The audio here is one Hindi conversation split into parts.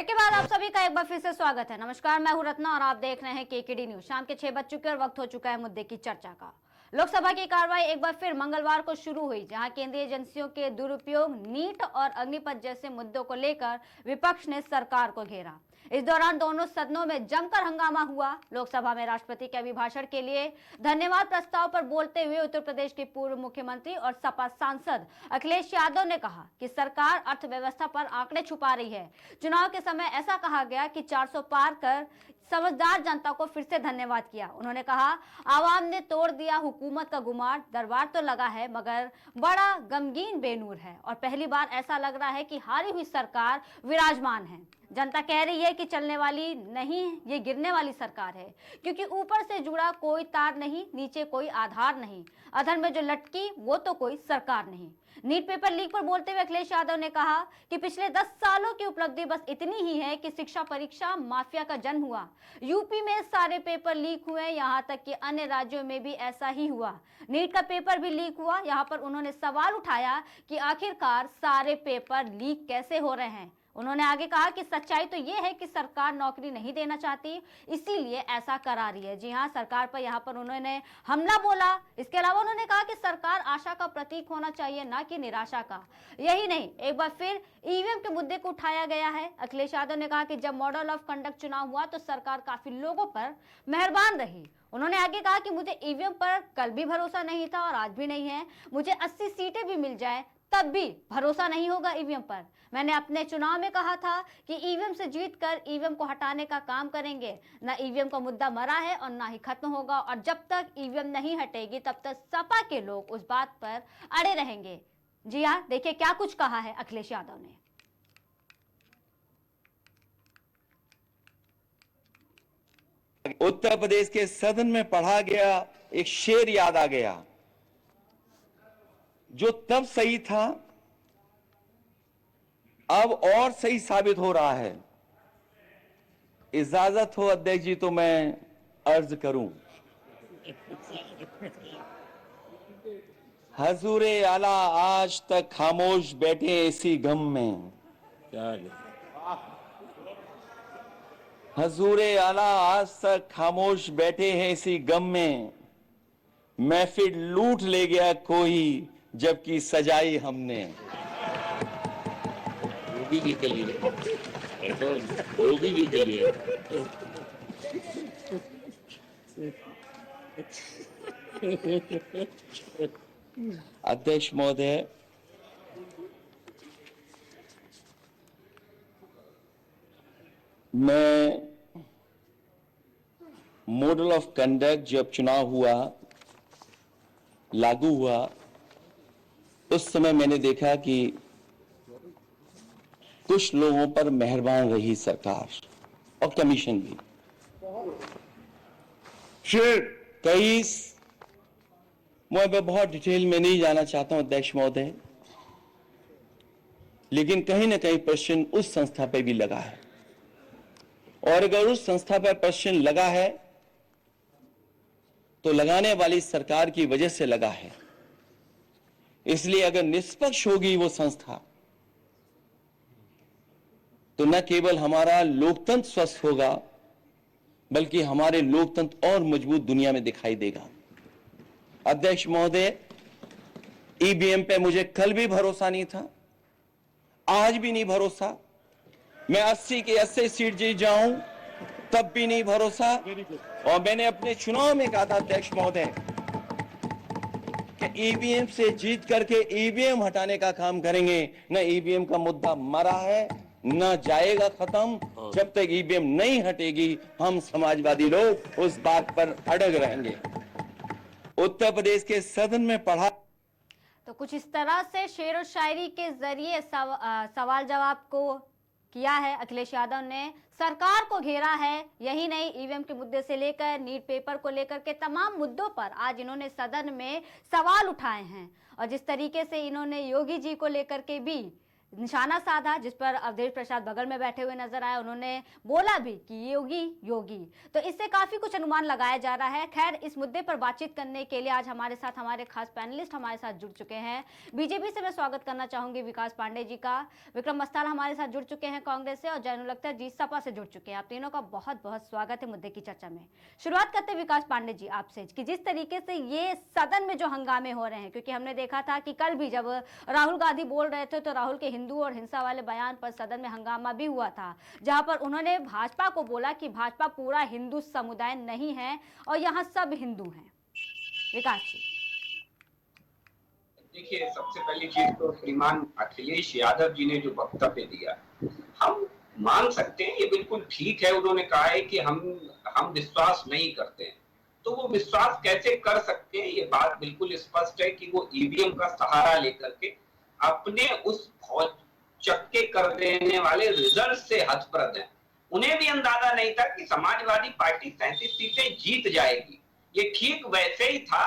ब्रेक के बाद आप सभी का एक बार फिर से स्वागत है। नमस्कार, मैं हूं रत्ना और आप देख रहे हैं केकेडी न्यूज। शाम के 6 बज चुके और वक्त हो चुका है मुद्दे की चर्चा का। लोकसभा की कार्रवाई एक बार फिर मंगलवार को शुरू हुई, जहां केंद्रीय एजेंसियों के दुरुपयोग, नीट और अग्निपथ जैसे मुद्दों को लेकर विपक्ष ने सरकार को घेरा। इस दौरान दोनों सदनों में जमकर हंगामा हुआ। लोकसभा में राष्ट्रपति के अभिभाषण के लिए धन्यवाद प्रस्ताव पर बोलते हुए उत्तर प्रदेश के पूर्व मुख्यमंत्री और सपा सांसद अखिलेश यादव ने कहा कि सरकार अर्थव्यवस्था पर आंकड़े छुपा रही है। चुनाव के समय ऐसा कहा गया कि 400 पार कर समझदार जनता को फिर से धन्यवाद किया। उन्होंने कहा, आवाम ने तोड़ दिया हुकूमत का गुमार, दरबार तो लगा है मगर बड़ा गमगीन बेनूर है और पहली बार ऐसा लग रहा है कि हारी हुई सरकार विराजमान है। जनता कह रही है कि चलने वाली नहीं, ये गिरने वाली सरकार है, क्योंकि ऊपर से जुड़ा कोई तार नहीं, नीचे कोई आधार नहीं, अधर में जो लटकी वो तो कोई सरकार नहीं। नीट पेपर लीक पर बोलते हुए अखिलेश यादव ने कहा कि पिछले 10 सालों की उपलब्धि बस इतनी ही है कि शिक्षा परीक्षा माफिया का जन्म हुआ। यूपी में सारे पेपर लीक हुए, यहाँ तक कि अन्य राज्यों में भी ऐसा ही हुआ। नीट का पेपर भी लीक हुआ। यहाँ पर उन्होंने सवाल उठाया कि आखिरकार सारे पेपर लीक कैसे हो रहे हैं। उन्होंने आगे कहा कि सच्चाई तो यह है कि सरकार नौकरी नहीं देना चाहती, इसीलिए ऐसा करा रही है। जी हां, सरकार पर यहाँ पर उन्होंने हमला बोला। इसके अलावा उन्होंने कहा कि सरकार आशा का प्रतीक होना चाहिए, ना कि निराशा का। यही नहीं, एक बार फिर ईवीएम के मुद्दे को उठाया गया है। अखिलेश यादव ने कहा कि जब मॉडल ऑफ कंडक्ट चुनाव हुआ तो सरकार काफी लोगों पर मेहरबान रही। उन्होंने आगे कहा कि मुझे ईवीएम पर कल भी भरोसा नहीं था और आज भी नहीं है। मुझे 80 सीटें भी मिल जाए तब भी भरोसा नहीं होगा ईवीएम पर। मैंने अपने चुनाव में कहा था कि ईवीएम से जीतकर ईवीएम को हटाने का काम करेंगे। ना ईवीएम का मुद्दा मरा है और ना ही खत्म होगा, और जब तक ईवीएम नहीं हटेगी तब तक सपा के लोग उस बात पर अड़े रहेंगे। जी हाँ, देखिए क्या कुछ कहा है अखिलेश यादव ने। उत्तर प्रदेश के सदन में पढ़ा गया एक शेर याद आ गया, जो तब सही था अब और सही साबित हो रहा है। इजाजत हो अध्यक्ष जी तो मैं अर्ज करूं। हजूरे आला आज तक खामोश बैठे इसी गम में, हजूरे आला आज तक खामोश बैठे हैं इसी गम में, महफिल लूट ले गया कोई जबकि सजाई हमने। योगी के लिए, योगी के लिए। अध्यक्ष महोदय, मैं मॉडल ऑफ कंडक्ट जब चुनाव हुआ, लागू हुआ, उस समय मैंने देखा कि कुछ लोगों पर मेहरबान रही सरकार और कमीशन भी। कई, मैं बहुत डिटेल में नहीं जाना चाहता हूं अध्यक्ष महोदय, लेकिन कहीं ना कहीं प्रश्न उस संस्था पर भी लगा है, और अगर उस संस्था पर प्रश्न लगा है तो लगाने वाली सरकार की वजह से लगा है। इसलिए अगर निष्पक्ष होगी वो संस्था तो न केवल हमारा लोकतंत्र स्वस्थ होगा बल्कि हमारे लोकतंत्र और मजबूत दुनिया में दिखाई देगा। अध्यक्ष महोदय, ईवीएम पे मुझे कल भी भरोसा नहीं था, आज भी नहीं भरोसा। मैं 80 की 80 सीट जीत जाऊं तब भी नहीं भरोसा। और मैंने अपने चुनाव में कहा था अध्यक्ष महोदय कि ईवीएम से जीत करके ईवीएम हटाने का काम करेंगे। न ईवीएम का मुद्दा मरा है, न जाएगा खत्म। जब तक ईवीएम नहीं हटेगी हम समाजवादी लोग उस बात पर अड़ग रहेंगे। उत्तर प्रदेश के सदन में पढ़ा तो कुछ इस तरह से शेर और शायरी के जरिए सवाल जवाब को किया है अखिलेश यादव ने, सरकार को घेरा है। यही नहीं, ईवीएम के मुद्दे से लेकर नीट पेपर को लेकर के तमाम मुद्दों पर आज इन्होंने सदन में सवाल उठाए हैं। और जिस तरीके से इन्होंने योगी जी को लेकर के भी निशाना साधा, जिस पर अवधेश प्रसाद बगल में बैठे हुए नजर आए। उन्होंने बोला भी कि योगी योगी, तो इससे काफी कुछ अनुमान लगाया जा रहा है। खैर, इस मुद्दे पर बातचीत करने के लिए आज हमारे साथ हमारे खास पैनलिस्ट हमारे साथ जुड़ चुके हैं। बीजेपी से मैं स्वागत करना चाहूंगी विकास पांडे जी का, विक्रम मस्ताल हमारे साथ जुड़ चुके हैं कांग्रेस से, और जैनुल अख्तर जी सपा से जुड़ चुके हैं। आप तीनों का बहुत बहुत स्वागत है मुद्दे की चर्चा में। शुरुआत करते हैं विकास पांडे जी आपसे कि जिस तरीके से ये सदन में जो हंगामे हो रहे हैं, क्योंकि हमने देखा था कि कल भी जब राहुल गांधी बोल रहे थे तो राहुल के हिंदू और हिंसा वाले बयान पर सदन में हंगामा भी हुआ था, जहां पर उन्होंने भाजपा को बोला कि भाजपा पूरा हिंदू समुदाय नहीं है और यहाँ सब हिंदू हैं। विकास जी। देखिए, सबसे पहली चीज तो श्रीमान अखिलेश यादव जी ने जो वक्तव्य दिया, हम मान सकते हैं, ये बिल्कुल ठीक है। उन्होंने कहा है कि हम विश्वास नहीं करते हैं, तो वो विश्वास कैसे कर सकते हैं, ये बात बिल्कुल स्पष्ट है कि वो ईवीएम का सहारा लेकर के अपने उस चक्के कर देने वाले रिजल्ट से हतप्रभ हैं। उन्हें भी अंदाजा नहीं था कि समाजवादी पार्टी 37 सीटें जीत जाएगी। ये ठीक वैसे ही था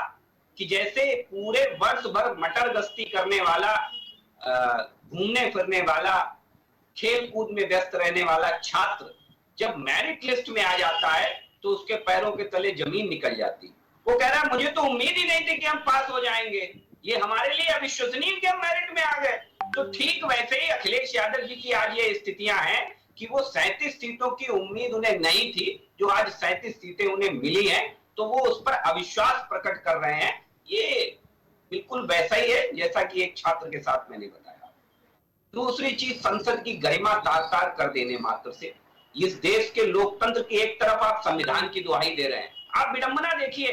कि जैसे पूरे वर्ष भर मटर गश्ती करने वाला, घूमने फिरने वाला, खेल कूद में व्यस्त रहने वाला छात्र जब मेरिट लिस्ट में आ जाता है तो उसके पैरों के तले जमीन निकल जाती। वो कह रहा है मुझे तो उम्मीद ही नहीं थी कि हम पास हो जाएंगे, ये हमारे लिए अविश्वसनीय कि हम मेरिट में आ गए। तो ठीक वैसे ही अखिलेश यादव जी की आज ये स्थितियां हैं कि वो 37 सीटों की उम्मीद उन्हें नहीं थी, जो आज 37 सीटें उन्हें मिली हैं, तो वो उस पर अविश्वास प्रकट कर रहे हैं। ये बिल्कुल वैसा ही है जैसा कि एक छात्र के साथ मैंने बताया। दूसरी चीज, संसद की गरिमा तार-तार कर देने मात्र से इस देश के लोकतंत्र की एक तरफ आप संविधान की दुहाई दे रहे हैं। आप विडंबना देखिए,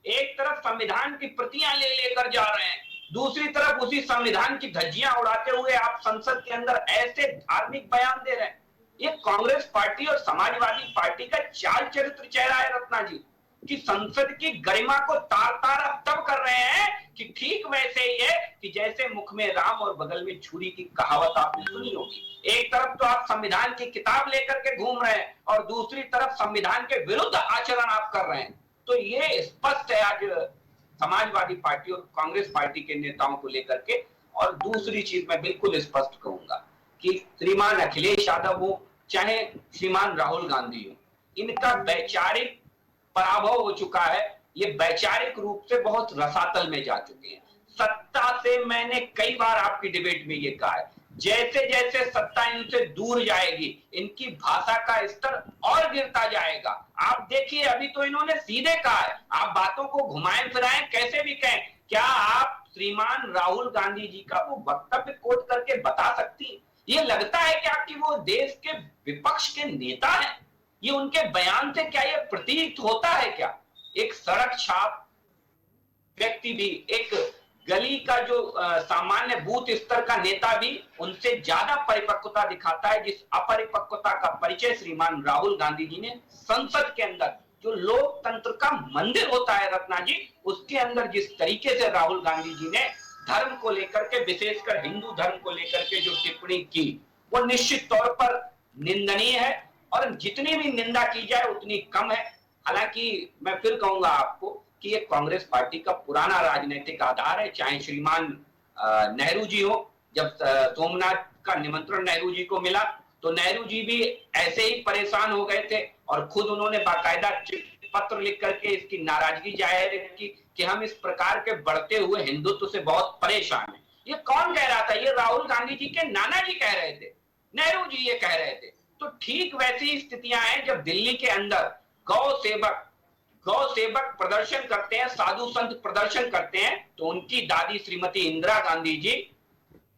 एक तरफ संविधान की प्रतियां ले लेकर जा रहे हैं, दूसरी तरफ उसी संविधान की धज्जियां उड़ाते हुए आप संसद के अंदर ऐसे धार्मिक बयान दे रहे हैं। ये कांग्रेस पार्टी और समाजवादी पार्टी का चाल चरित्र चेहरा है रत्ना जी, कि संसद की गरिमा को तार-तार अब तब कर रहे हैं कि ठीक वैसे ही है कि जैसे मुख में राम और बगल में छुरी की कहावत आपने सुनी होगी। एक तरफ तो आप संविधान की किताब लेकर के घूम रहे हैं और दूसरी तरफ संविधान के विरुद्ध आचरण आप कर रहे हैं। तो ये स्पष्ट है आज समाजवादी पार्टी और कांग्रेस पार्टी के नेताओं को लेकर के। और दूसरी चीज मैं बिल्कुल स्पष्ट कहूंगा कि श्रीमान अखिलेश यादव हो चाहे श्रीमान राहुल गांधी हो, इनका वैचारिक पराभव हो चुका है। ये वैचारिक रूप से बहुत रसातल में जा चुके हैं। सत्ता से मैंने कई बार आपकी डिबेट में ये कहा है, जैसे जैसे सत्ता इनसे दूर जाएगी इनकी भाषा का स्तर और गिरता जाएगा। आप देखिए, अभी तो इन्होंने सीधे कहा है, आप बातों को घुमाएं फिराएं कैसे भी कहें। क्या आप श्रीमान राहुल गांधी जी का वो वक्तव्य कोट करके बता सकती हैं? ये लगता है कि आपकी वो देश के विपक्ष के नेता हैं? ये उनके बयान से क्या ये प्रतीत होता है क्या? एक सड़क छाप व्यक्ति भी, एक गली का जो सामान्य बूथ स्तर का नेता भी उनसे ज्यादा परिपक्वता दिखाता है, जिस अपरिपक्वता का परिचय श्रीमान राहुल गांधी जी ने संसद के अंदर, जो लोकतंत्र का मंदिर होता है रत्ना जी, उसके अंदर जिस तरीके से राहुल गांधी जी ने धर्म को लेकर के, विशेषकर हिंदू धर्म को लेकर के जो टिप्पणी की, वो निश्चित तौर पर निंदनीय है और जितनी भी निंदा की जाए उतनी कम है। हालांकि मैं फिर कहूंगा आपको कि ये कांग्रेस पार्टी का पुराना राजनीतिक आधार है। चाहे श्रीमान नेहरू जी हो, जब सोमनाथ का निमंत्रण नेहरू जी को मिला तो नेहरू जी भी ऐसे ही परेशान हो गए थे और खुद उन्होंने बाकायदा पत्र लिख करके इसकी नाराजगी जाहिर की कि हम इस प्रकार के बढ़ते हुए हिंदुत्व से बहुत परेशान हैं। ये कौन कह रहा था? ये राहुल गांधी जी के नाना जी कह रहे थे, नेहरू जी ये कह रहे थे। तो ठीक वैसी स्थितियां हैं जब दिल्ली के अंदर गौ सेवक प्रदर्शन करते हैं, साधु संत प्रदर्शन करते हैं, तो उनकी दादी श्रीमती इंदिरा गांधी जी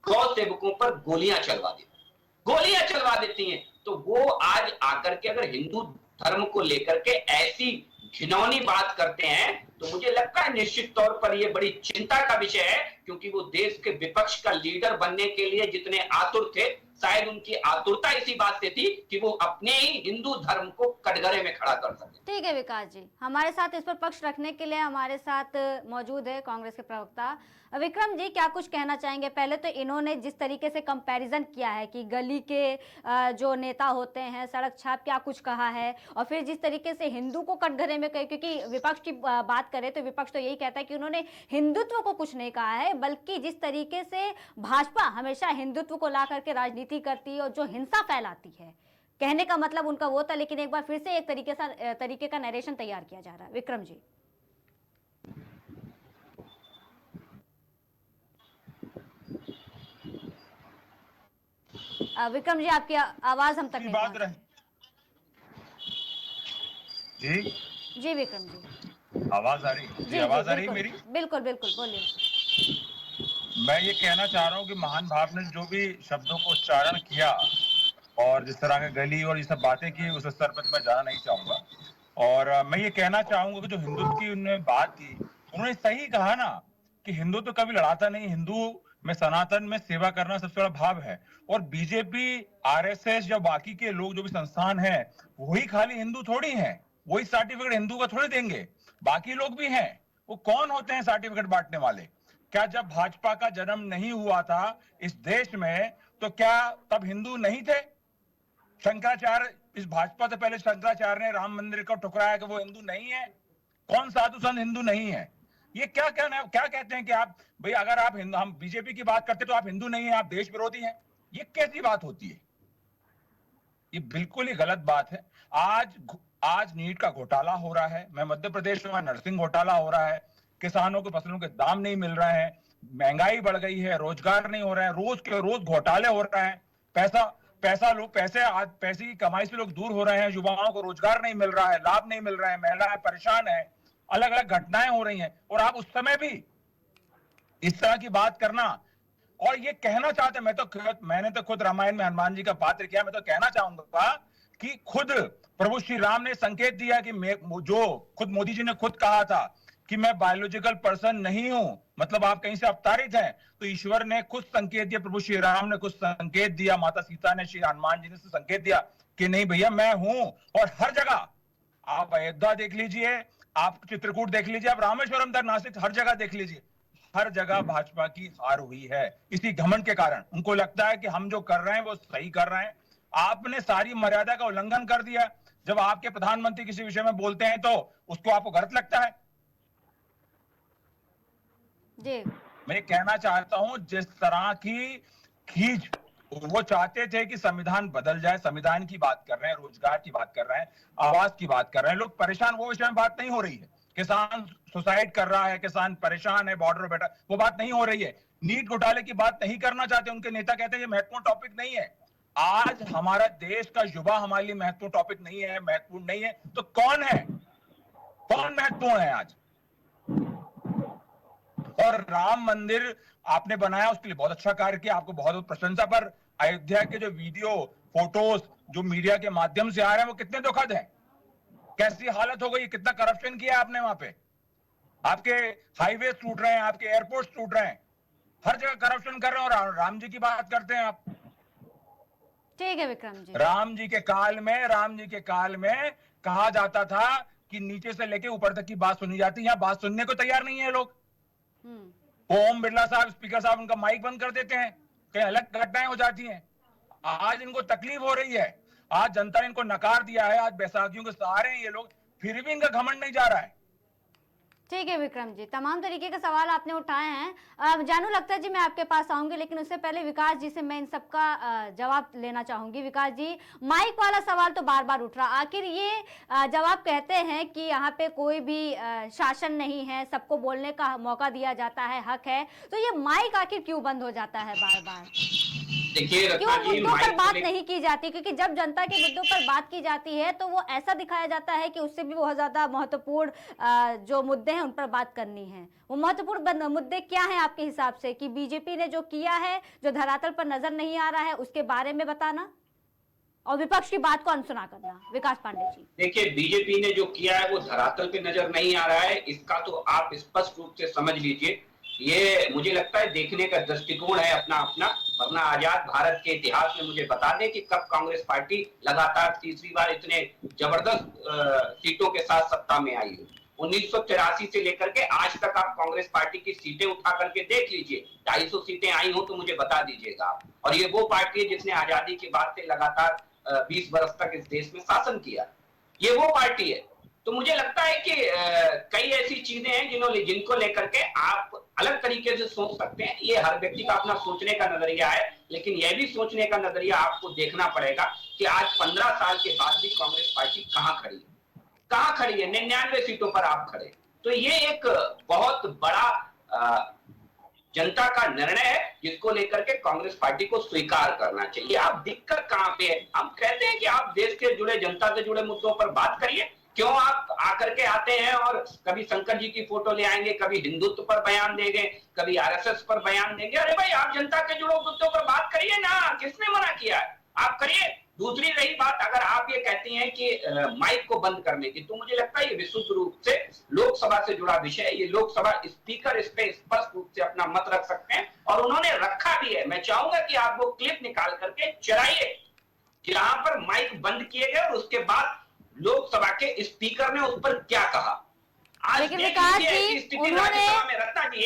गौ सेवकों पर गोलियां चलवा देती हैं। तो वो आज आकर के अगर हिंदू धर्म को लेकर के ऐसी घिनौनी बात करते हैं तो मुझे लगता है निश्चित तौर पर ये बड़ी चिंता का विषय है, क्योंकि वो देश के विपक्ष का लीडर बनने के लिए जितने आतुर थे शायद उनकी आतुरता इसी बात से थी कि वो अपने ही हिंदू धर्म को कटघरे में खड़ा कर सके। ठीक है विकास जी, हमारे साथ इस पर पक्ष रखने के लिए हमारे साथ मौजूद है कांग्रेस के प्रवक्ता विक्रम जी। क्या कुछ कहना चाहेंगे? पहले तो इन्होंने जिस तरीके से कंपैरिजन किया है कि गली के जो नेता होते हैं, सड़क छाप, क्या कुछ कहा है, और फिर जिस तरीके से हिंदू को कटघरे में कहे, क्योंकि विपक्ष की बात करें तो विपक्ष तो यही कहता है कि उन्होंने हिंदुत्व को कुछ नहीं कहा है, बल्कि जिस तरीके से भाजपा हमेशा हिंदुत्व को ला करके राजनीति करती है और जो हिंसा फैलाती है, कहने का मतलब उनका वो था। लेकिन एक बार फिर से एक तरीके का नरेशन तैयार किया जा रहा है। विक्रम जी। विक्रम जी, आपकी आवाज हम तक नहीं पहुंच रही। जी जी विक्रम जी, आवाज आ रही? जी आवाज आ रही मेरी? बिल्कुल बिल्कुल, बोलिए। मैं ये कहना चाह रहा हूँ कि महान भाव ने जो भी शब्दों को उच्चारण किया और जिस तरह की गली और ये सब बातें की, उस स्तर पर मैं जाना नहीं चाहूंगा। और मैं ये कहना चाहूंगा कि जो हिंदुत्व की उन्होंने बात की, उन्होंने सही कहा ना कि हिंदू तो कभी लड़ाता नहीं, हिंदू में सनातन में सेवा करना सबसे बड़ा भाव है। और बीजेपी, आरएसएस या बाकी के लोग जो भी संस्थान हैं, वही खाली हिंदू थोड़ी हैं, वही सर्टिफिकेट हिंदू का थोड़ी देंगे, बाकी लोग भी हैं। वो कौन होते हैं सर्टिफिकेट बांटने वाले? क्या जब भाजपा का जन्म नहीं हुआ था इस देश में, तो क्या तब हिंदू नहीं थे? शंकराचार्य, इस भाजपा से पहले शंकराचार्य ने राम मंदिर को ठुकराया कि वो हिंदू नहीं है? कौन साधु संत हिंदू नहीं है? ये क्या कहते हैं कि आप भाई, अगर आप हम बीजेपी की बात करते तो आप हिंदू नहीं है, आप देश विरोधी हैं? ये कैसी बात होती है? ये बिल्कुल ही गलत बात है। आज नीट का घोटाला हो रहा है, मैं मध्य प्रदेश में, नर्सिंग घोटाला हो रहा है, किसानों को फसलों के दाम नहीं मिल रहे हैं, महंगाई बढ़ गई है, रोजगार नहीं हो रहा है, रोज के रोज घोटाले हो रहे हैं, पैसे की कमाई से लोग दूर हो रहे हैं, युवाओं को रोजगार नहीं मिल रहा है, लाभ नहीं मिल रहा है, महिलाएं परेशान है, अलग अलग घटनाएं हो रही हैं, और आप उस समय भी इस तरह की बात करना और ये कहना चाहते, मैंने तो खुद रामायण में हनुमान जी का पात्र किया। मैं तो कहना चाहूंगा कि खुद प्रभु श्री राम ने संकेत दिया कि जो खुद मोदी जी ने खुद कहा था कि मैं बायोलॉजिकल पर्सन नहीं हूं, मतलब आप कहीं से अवतारित हैं, तो ईश्वर ने खुद संकेत दिया, प्रभु श्री राम ने खुद संकेत दिया, माता सीता ने, श्री हनुमान जी ने संकेत दिया कि नहीं भैया मैं हूं। और हर जगह आप अयोध्या देख लीजिए, आप चित्रकूट देख लीजिए, आप रामेश्वरम तक, नासिक, हर जगह देख लीजिए, हर जगह भाजपा की हार हुई है इसी घमंड के कारण। उनको लगता है कि हम जो कर रहे हैं वो सही कर रहे हैं। आपने सारी मर्यादा का उल्लंघन कर दिया। जब आपके प्रधानमंत्री किसी विषय में बोलते हैं तो उसको आपको गलत लगता है। जी मैं कहना चाहता हूं, जिस तरह की खींच वो चाहते थे कि संविधान बदल जाए, संविधान की बात कर रहे हैं, रोजगार की बात कर रहे हैं, आवास की बात कर रहे हैं, लोग परेशान, वो विषय में बात नहीं हो रही है। किसान सुसाइड कर रहा है, किसान परेशान है, बॉर्डर बैठा, वो बात नहीं हो रही है। नीट घोटाले की बात नहीं करना चाहते, उनके नेता कहते हैं ये महत्वपूर्ण टॉपिक नहीं है। आज हमारा देश का युवा हमारे लिए महत्वपूर्ण टॉपिक नहीं है, महत्वपूर्ण नहीं है, तो कौन है? कौन महत्वपूर्ण है आज? और राम मंदिर आपने बनाया, उसके लिए बहुत अच्छा कार्य किया, आपको बहुत बहुत प्रशंसा। पर अयोध्या के जो वीडियो, फोटोज जो मीडिया के माध्यम से आ रहे हैं, वो कितने दुखद हैं। कैसी हालत हो गई, कितना करप्शन किया आपने वहां पे। आपके हाईवे टूट रहे हैं, आपके एयरपोर्ट टूट रहे हैं, हर जगह करप्शन कर रहे हैं, और राम जी की बात करते हैं आप। ठीक है विक्रम जी। राम जी के काल में कहा जाता था कि नीचे से लेके ऊपर तक की बात सुनी जाती है, यहाँ बात सुनने को तैयार नहीं है लोग। ओम बिरला साहब, स्पीकर साहब, उनका माइक बंद कर देते हैं, कहीं अलग घटनाएं हो जाती हैं। आज इनको तकलीफ हो रही है, आज जनता ने इनको नकार दिया है, आज बैसाखियों के सहारे हैं ये लोग, फिर भी इनका घमंड नहीं जा रहा है। ठीक है विक्रम जी, तमाम तरीके के सवाल आपने उठाए हैं। जानू लगता जी मैं आपके पास आऊंगी, लेकिन उससे पहले विकास जी से मैं इन सबका जवाब लेना चाहूंगी। विकास जी, माइक वाला सवाल तो बार बार उठ रहा, आखिर ये जब आप कहते हैं कि यहाँ पे कोई भी शासन नहीं है, सबको बोलने का मौका दिया जाता है, हक है, तो ये माइक आखिर क्यों बंद हो जाता है बार बार? देखिए, क्यों मुद्दों पर बात नहीं की जाती? क्योंकि जब जनता के मुद्दों पर बात की जाती है तो वो ऐसा दिखाया जाता है कि उससे भी बहुत ज्यादा महत्वपूर्ण जो मुद्दे हैं उन पर बात करनी है। वो महत्वपूर्ण मुद्दे क्या हैं आपके हिसाब से, कि बीजेपी ने जो किया है, जो धरातल पर नजर नहीं आ रहा है, उसके बारे में बताना और विपक्ष की बात को अनसुना करना। विकास पांडे जी, देखिए, बीजेपी ने जो किया है वो धरातल पे नजर नहीं आ रहा है, इसका तो आप स्पष्ट रूप से समझ लीजिए ये मुझे लगता है देखने का दृष्टिकोण है अपना अपना, वरना आजाद भारत के इतिहास में मुझे बता दें कि कब कांग्रेस पार्टी लगातार तीसरी बार इतने जबरदस्त सीटों के साथ सत्ता में आई है। 1983 से लेकर के आज तक आप कांग्रेस पार्टी की सीटें उठा करके देख लीजिए, 250 सीटें आई हो तो मुझे बता दीजिएगा आप। और ये वो पार्टी है जिसने आजादी के बाद से लगातार 20 वर्ष तक इस देश में शासन किया, ये वो पार्टी है। तो मुझे लगता है कि कई ऐसी चीजें हैं जिनको लेकर के आप अलग तरीके से सोच सकते हैं। ये हर व्यक्ति का अपना सोचने का नजरिया है, लेकिन यह भी सोचने का नजरिया आपको देखना पड़ेगा कि आज 15 साल के बाद भी कांग्रेस पार्टी कहाँ खड़ी है, 99 सीटों पर आप खड़े। तो ये एक बहुत बड़ा जनता का निर्णय है जिसको लेकर के कांग्रेस पार्टी को स्वीकार करना चाहिए। आप दिक्कत कहां पे है? हम कहते हैं कि आप देश के जुड़े, जनता से जुड़े मुद्दों पर बात करिए, क्यों आप आकर के आते हैं और कभी शंकर जी की फोटो ले आएंगे, कभी हिंदुत्व पर बयान देंगे, कभी आरएसएस पर बयान देंगे। अरे भाई, आप जनता के जुड़े मुद्दों पर बात करिए ना, किसने मना किया है? आप करिए। दूसरी रही बात, अगर आप ये कहती हैं कि माइक को बंद करने की, तो मुझे लगता है ये विशुद्ध रूप से लोकसभा से जुड़ा विषय है। ये लोकसभा स्पीकर इस पे स्पष्ट रूप से अपना मत रख सकते हैं और उन्होंने रखा भी है। मैं चाहूंगा कि आप वो क्लिप निकाल करके चलाइए जहां पर माइक बंद किए गए और उसके बाद लोकसभा के स्पीकर ने उस पर क्या कहा। आज लेकिन विकास जी, स्थिति राज्यसभा में, रत्ना जी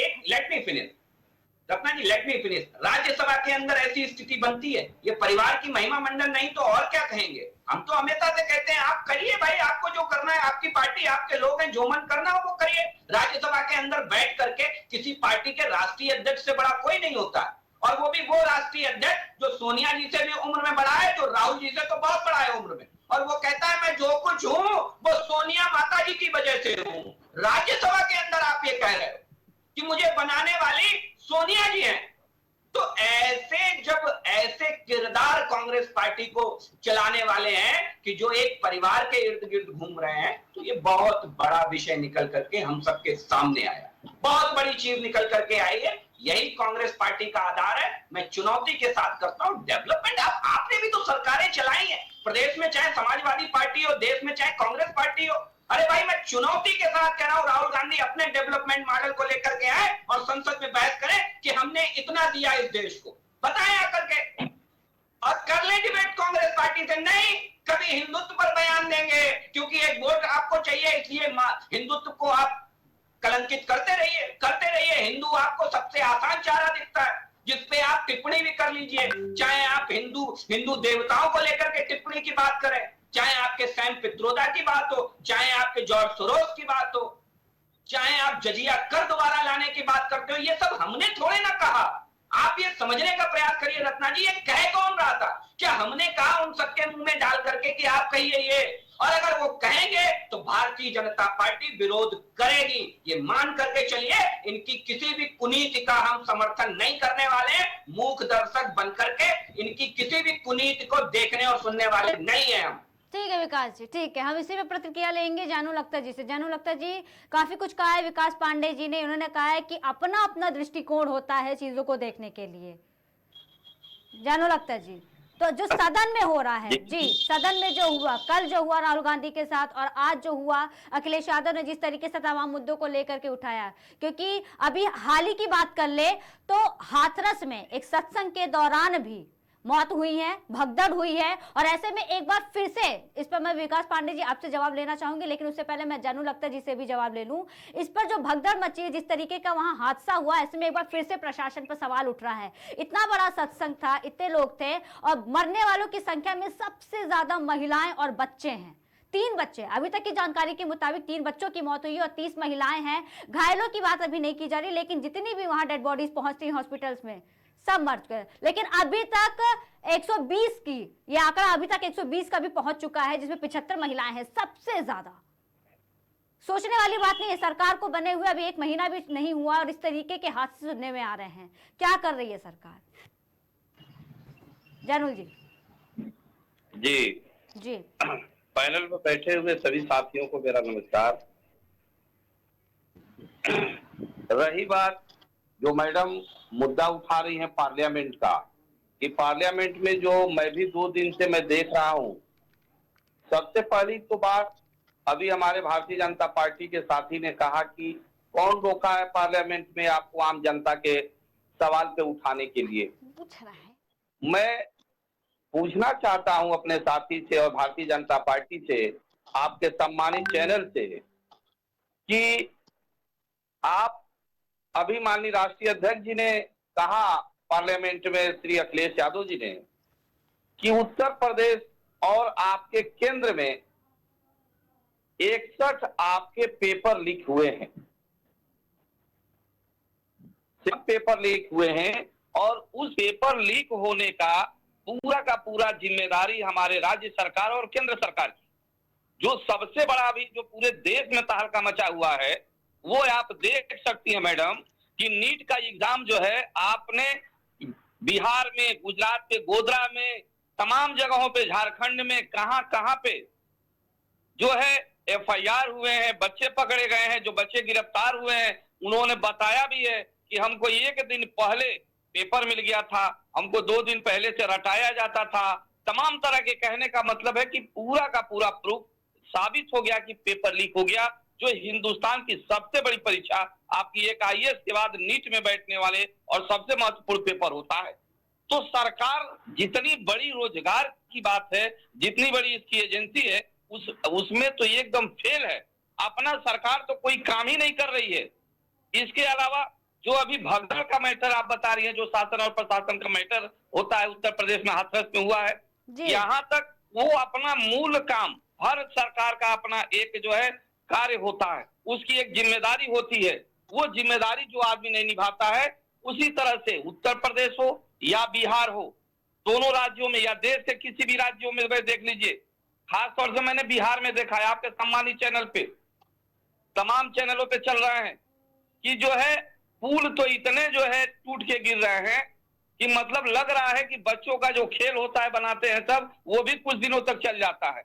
लेट मी फिनिश, राज्यसभा के अंदर ऐसी स्थिति बनती है, ये परिवार की महिमा मंडन नहीं तो और क्या कहेंगे। हम तो हमेशा से कहते हैं आप करिए भाई, आपको जो करना है, आपकी पार्टी, आपके लोग हैं, जो मन करना हो वो करिए। राज्यसभा के अंदर बैठ करके किसी पार्टी के राष्ट्रीय अध्यक्ष से बड़ा कोई नहीं होता, और वो भी वो राष्ट्रीय अध्यक्ष जो सोनिया जी से भी उम्र में बड़ा है, जो राहुल जी से तो बहुत बड़ा है उम्र में, और वो कहता है मैं जो कुछ हूं वो सोनिया माता जी की वजह से हूं। राज्यसभा के अंदर आप ये कह रहे हो कि मुझे बनाने वाली सोनिया जी हैं। तो ऐसे किरदार कांग्रेस पार्टी को चलाने वाले हैं कि जो एक परिवार के इर्द गिर्द घूम रहे हैं, तो ये बहुत बड़ा विषय निकल करके हम सबके सामने आया, बहुत बड़ी चीज निकल करके आई है। यही कांग्रेस पार्टी का आधार है। मैं चुनौती के साथ करता हूं डेवलपमेंट। आपने भी तो सरकारें चलाई हैं प्रदेश में, चाहे समाजवादी पार्टी हो, देश में चाहे कांग्रेस पार्टी हो। अरे भाई, मैं चुनौती के साथ कह रहा हूं, राहुल गांधी अपने डेवलपमेंट मॉडल को लेकर के आए और संसद में बहस करें कि हमने इतना दिया इस देश को, बताएं आकर के, और कर ले डिबेट कांग्रेस पार्टी से। नहीं, कभी हिंदुत्व पर बयान देंगे क्योंकि एक वोट आपको चाहिए, इसलिए हिंदुत्व को आप कलंकित करते रहिए। हिंदू आपको सबसे आसान चारा दिखता है जिसपे आप टिप्पणी भी कर लीजिए, चाहे आप हिंदू देवताओं को लेकर के टिप्पणी की बात करें, चाहे आपके सैम पित्रोदा की बात हो, चाहे आपके जॉर्ज सोरोस की बात हो, चाहे आप जजिया कर दोबारा लाने की बात करते हो। ये सब हमने थोड़े ना कहा। आप ये समझने का प्रयास करिए रत्ना जी, ये कह कौन रहा था? क्या हमने कहा उन सबके मुंह में डाल करके कि आप कहिए ये? और अगर वो कहेंगे तो भारतीय जनता पार्टी विरोध करेगी, ये मान करके चलिए। इनकी किसी भी कुनीति का हम समर्थन नहीं करने वाले हैं। मूक दर्शक बन करके इनकी किसी भी कुनीति को देखने और सुनने वाले नहीं है हम। ठीक है विकास जी, ठीक है, हम इसी पे प्रतिक्रिया लेंगे जानू लखतर जी से। जानू लखतर जी, काफी कुछ कहा है विकास पांडे जी ने। उन्होंने कहा है कि अपना अपना दृष्टिकोण होता है चीजों को देखने के लिए। जानू लखतर जी, तो जो सदन में हो रहा है जी, सदन में जो हुआ, कल जो हुआ राहुल गांधी के साथ और आज जो हुआ अखिलेश यादव ने जिस तरीके से तमाम मुद्दों को लेकर के उठाया, क्योंकि अभी हाल ही की बात कर ले तो हाथरस में एक सत्संग के दौरान भी मौत हुई है, भगदड़ हुई है। और ऐसे में एक बार फिर से इस पर मैं विकास पांडे जी आपसे जवाब लेना चाहूंगी, लेकिन उससे पहले मैं जानू लखतर जी से भी जवाब ले लूं। इस पर जो भगदड़ मची है, जिस तरीके का वहां हादसा हुआ, ऐसे में एक बार फिर से प्रशासन पर सवाल उठ रहा है। इतना बड़ा सत्संग था, इतने लोग थे, और मरने वालों की संख्या में सबसे ज्यादा महिलाएं और बच्चे हैं। 3 बच्चे, अभी तक की जानकारी के मुताबिक 3 बच्चों की मौत हुई और 30 महिलाएं हैं। घायलों की बात अभी नहीं की जा रही, लेकिन जितनी भी वहां डेड बॉडीज पहुंचती हैं हॉस्पिटल्स में, सब मर गए। लेकिन अभी तक 120 की ये आंकड़ा अभी तक 120 का भी पहुंच चुका है, जिसमें 75 महिलाएं हैं, सबसे ज्यादा। सोचने वाली बात नहीं है। सरकार को बने हुए अभी 1 महीना भी नहीं हुआ और इस तरीके के हादसे सुनने में आ रहे हैं। क्या कर रही है सरकार? जानू जी। जी पैनल में बैठे हुए सभी साथियों को मेरा नमस्कार। रही बात जो मैडम मुद्दा उठा रही हैं पार्लियामेंट का, कि पार्लियामेंट में जो मैं भी 2 दिन से मैं देख रहा हूं, सबसे पहली तो बात, अभी हमारे भारतीय जनता पार्टी के साथी ने कहा कि कौन रोका है पार्लियामेंट में आपको आम जनता के सवाल पे उठाने के लिए? पूछ रहा है। मैं पूछना चाहता हूं अपने साथी से और भारतीय जनता पार्टी से, आपके सम्मानित चैनल से, कि आप अभी माननीय राष्ट्रीय अध्यक्ष जी ने कहा पार्लियामेंट में, श्री अखिलेश यादव जी ने, कि उत्तर प्रदेश और आपके केंद्र में 61 आपके पेपर लीक हुए हैं, पेपर लीक हुए हैं, और उस पेपर लीक होने का पूरा जिम्मेदारी हमारे राज्य सरकार और केंद्र सरकार की। जो सबसे बड़ा अभी जो पूरे देश में तहलका मचा हुआ है, वो आप देख सकती हैं मैडम, कि नीट का एग्जाम जो है आपने बिहार में, गुजरात के गोधरा में, तमाम जगहों पे, झारखंड में, कहां पे जो है एफआईआर हुए हैं, बच्चे पकड़े गए हैं, जो बच्चे गिरफ्तार हुए हैं, उन्होंने बताया भी है कि हमको 1 दिन पहले पेपर मिल गया था, हमको 2 दिन पहले से रटाया जाता था। तमाम तरह के कहने का मतलब है कि पूरा का पूरा प्रूफ साबित हो गया कि पेपर लीक हो गया, जो हिंदुस्तान की सबसे बड़ी परीक्षा, आपकी एक आईएएस के बाद नीट में बैठने वाले और सबसे महत्वपूर्ण पेपर होता है। तो सरकार जितनी बड़ी रोजगार की बात है, जितनी बड़ी इसकी एजेंसी है, उसमें तो एकदम फेल है। अपना सरकार तो कोई काम ही नहीं कर रही है। इसके अलावा जो अभी भगदड़ का मैटर आप बता रही हैं, जो शासन और प्रशासन का मैटर होता है उत्तर प्रदेश में, हाथरस में हुआ है, यहाँ तक वो अपना मूल काम, हर सरकार का अपना एक जो है कार्य होता है, उसकी एक जिम्मेदारी होती है। वो जिम्मेदारी जो आदमी नहीं निभाता है, उसी तरह से उत्तर प्रदेश हो या बिहार हो, दोनों राज्यों में या देश के किसी भी राज्यों में देख लीजिए, खास तौर से मैंने बिहार में देखा है, आपके सम्मानित चैनल पे, तमाम चैनलों पे चल रहे हैं कि जो है पुल तो इतने जो है टूट के गिर रहे हैं कि मतलब लग रहा है कि बच्चों का जो खेल होता है, बनाते हैं सब, वो भी कुछ दिनों तक चल जाता है।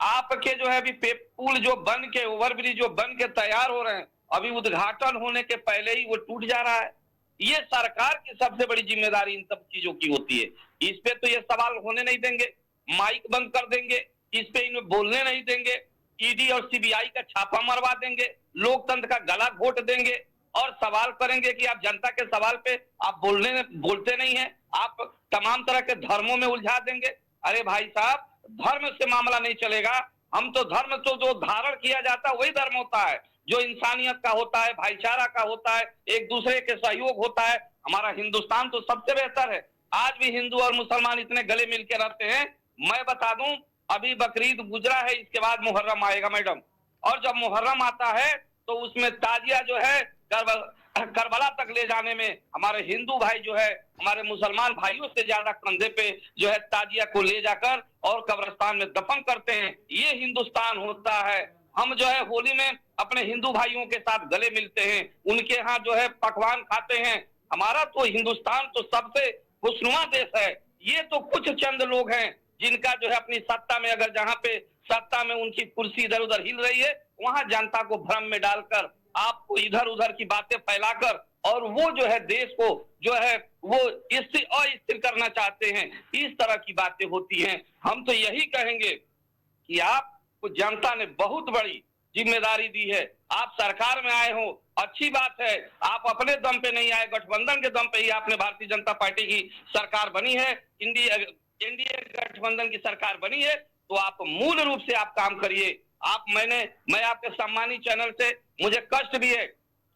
आपके जो है अभी पुल जो बन के, ओवरब्रिज जो बन के तैयार हो रहे हैं, अभी उद्घाटन होने के पहले ही वो टूट जा रहा है। ये सरकार की सबसे बड़ी जिम्मेदारी इन सब चीजों की होती है। इस पे तो ये सवाल होने नहीं देंगे, माइक बंद कर देंगे, इस पे इन्हें बोलने नहीं देंगे, ईडी और सीबीआई का छापा मरवा देंगे, लोकतंत्र का गला घोट देंगे और सवाल करेंगे कि आप जनता के सवाल पे आप बोलते नहीं हैं, आप तमाम तरह के धर्मों में उलझा देंगे। अरे भाई साहब, धर्म से मामला नहीं चलेगा। हम तो धर्म तो जो धारण किया जाता है वही धर्म होता है, जो इंसानियत का होता है, भाईचारा का होता है, एक दूसरे के सहयोग होता है। हमारा हिंदुस्तान तो सबसे बेहतर है। आज भी हिंदू और मुसलमान इतने गले मिल के रहते हैं। मैं बता दूं, अभी बकरीद गुजरा है, इसके बाद मुहर्रम आएगा मैडम, और जब मुहर्रम आता है तो उसमें ताजिया जो है करबला तक ले जाने में हमारे हिंदू भाई जो है हमारे मुसलमान भाइयों से ज्यादा कंधे पे जो है ताजिया को ले जाकर और कब्रिस्तान में दफन करते हैं। ये हिंदुस्तान होता है। हम जो है होली में अपने हिंदू भाइयों के साथ गले मिलते हैं, उनके यहाँ जो है पकवान खाते हैं। हमारा तो हिंदुस्तान तो सबसे खुशनुमा देश है। ये तो कुछ चंद लोग हैं जिनका जो है अपनी सत्ता में, अगर जहाँ पे सत्ता में उनकी कुर्सी इधर उधर हिल रही है, वहां जनता को भ्रम में डालकर, आपको इधर उधर की बातें फैलाकर, और वो जो है देश को जो है वो अस्थिर करना चाहते हैं। इस तरह की बातें होती हैं। हम तो यही कहेंगे कि आपको जनता ने बहुत बड़ी जिम्मेदारी दी है। आप सरकार में आए हो, अच्छी बात है। आप अपने दम पे नहीं आए, गठबंधन के दम पे ही आपने भारतीय जनता पार्टी की सरकार बनी है, एनडीए गठबंधन की सरकार बनी है, तो आप मूल रूप से आप काम करिए। मैं आपके सम्मानित चैनल से, मुझे कष्ट भी है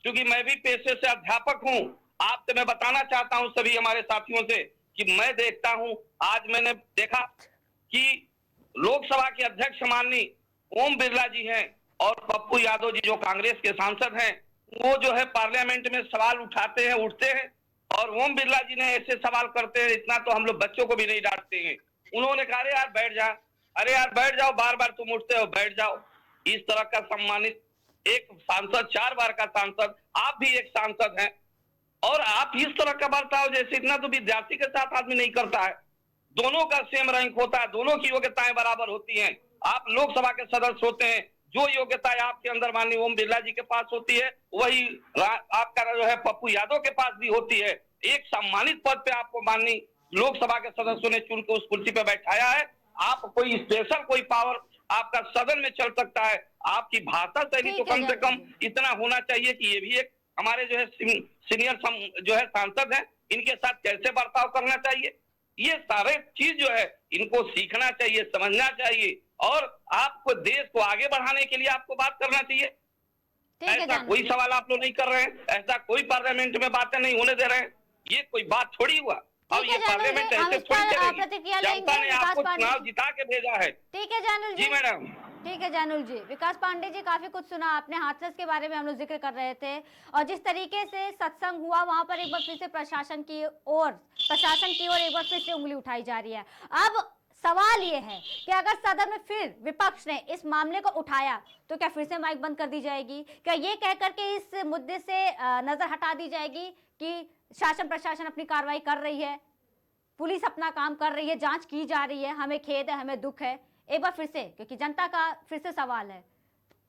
क्योंकि मैं भी पेशे से अध्यापक हूं। आपसे मैं बताना चाहता हूं सभी हमारे साथियों से कि मैं देखता हूं, आज मैंने देखा कि लोकसभा के अध्यक्ष माननीय ओम बिरला जी हैं और पप्पू यादव जी जो कांग्रेस के सांसद हैं, वो जो है पार्लियामेंट में सवाल उठाते हैं, उठते हैं, और ओम बिरला जी ने ऐसे सवाल करते हैं, इतना तो हम लोग बच्चों को भी नहीं डांटते हैं। उन्होंने कहा अरे यार बैठ जा, अरे यार बैठ जाओ, बार बार तुम उठते हो, बैठ जाओ। इस तरह का सम्मानित एक सांसद, 4 बार का सांसद, आप भी एक सांसद हैं, और आप इस तरह का बर्ताव, जैसे इतना तो विद्यार्थी के साथ आदमी नहीं करता है। दोनों का सेम रैंक होता है, दोनों की योग्यताएं बराबर होती हैं। आप लोकसभा के सदस्य होते हैं, जो योग्यताएं आपके अंदर माननीय ओम बिरला जी के पास होती है, वही आपका जो है पप्पू यादव के पास भी होती है। एक सम्मानित पद पे आपको माननीय लोकसभा के सदस्यों ने चुन के उस कुर्सी पे बैठाया है। आप कोई स्पेशल कोई पावर आपका सदन में चल सकता है। आपकी भाषा शैली तो ठीक है कम से कम जानवी। इतना होना चाहिए कि ये भी एक हमारे जो है सीनियर जो है सांसद हैं, इनके साथ कैसे बर्ताव करना चाहिए, ये सारे चीज जो है इनको सीखना चाहिए, समझना चाहिए, और आपको देश को आगे बढ़ाने के लिए आपको बात करना चाहिए। ठीक है ऐसा जानवी कोई जी। सवाल आप लोग नहीं कर रहे हैं, ऐसा कोई पार्लियामेंट में बातें नहीं होने दे रहे हैं, ये कोई बात थोड़ी हुआ। अब ठीक ये है जानवी पार्लियामेंट जी, हम ऐसे इस थोड़ी पर चलेगी। प्रतिक्रिया जनता लेंगे। ने विकास आपको पांडे चुनाव जी। जिता के भेजा है। ठीक है जानवी जी मैडम। ठीक है जानूल जी। विकास पांडे जी, काफी कुछ सुना आपने, हाथरस के बारे में हम लोग जिक्र कर रहे थे, और जिस तरीके से सत्संग हुआ वहां पर एक बार फिर से प्रशासन की ओर एक बार फिर से उंगली उठाई जा रही है। अब सवाल ये है कि अगर सदन में फिर विपक्ष ने इस मामले को उठाया तो क्या फिर से माइक बंद कर दी जाएगी? क्या ये कह करके इस मुद्दे से नजर हटा दी जाएगी कि शासन प्रशासन अपनी कार्रवाई कर रही है, पुलिस अपना काम कर रही है, जांच की जा रही है, हमें खेद है, हमें दुख है? एक बार फिर से, क्योंकि जनता का फिर से सवाल है।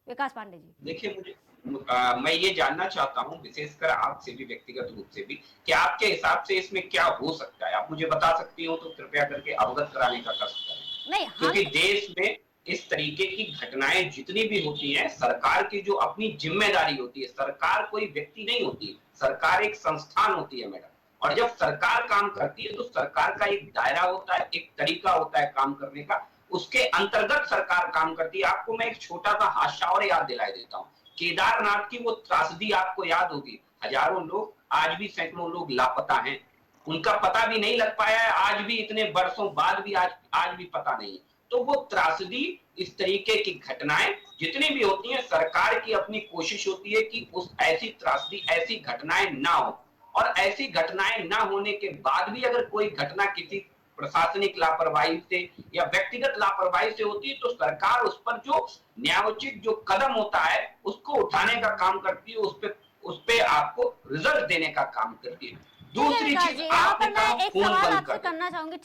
विकास पांडे जी। देखिए, मैं ये जानना चाहता हूँ विशेषकर आपसे भी, व्यक्तिगत रूप से भी, कि आपके हिसाब से इसमें क्या हो सकता है। आप मुझे बता सकती हो तो कृपया करके अवगत कराने का कष्ट करें। नहीं, क्योंकि देश में इस तरीके की घटनाएं जितनी भी होती हैं, सरकार की जो अपनी जिम्मेदारी होती है, सरकार कोई व्यक्ति नहीं होती, सरकार एक संस्थान होती है मैडम। और जब सरकार काम करती है तो सरकार का एक दायरा होता है, एक तरीका होता है काम करने का, उसके अंतर्गत सरकार काम करती है। आपको मैं एक छोटा सा हादसा और याद दिला देता हूँ। केदारनाथ की वो त्रासदी आपको याद होगी, हजारों लोग, आज भी सैकड़ों लोग लापता हैं, उनका पता भी नहीं लग पाया है, आज भी इतने वर्षों बाद भी आज भी पता नहीं। तो वो त्रासदी, इस तरीके की घटनाएं जितनी भी होती हैं, सरकार की अपनी कोशिश होती है कि उस ऐसी त्रासदी, ऐसी घटनाएं ना हो। और ऐसी घटनाएं ना होने के बाद भी अगर कोई घटना किसी प्रशासनिक लापरवाही से या व्यक्तिगत लापरवाही से होती है तो सरकार उस पर जो न्यायोचित जो कदम होता है उसको उठाने का काम करती है, उस पे आपको रिजल्ट देने का काम करती है। दूसरी चीज, यहाँ पर आपने मैं कहा एक फोन सवाल बंद आपसे कर दो। करना चाहूंगी।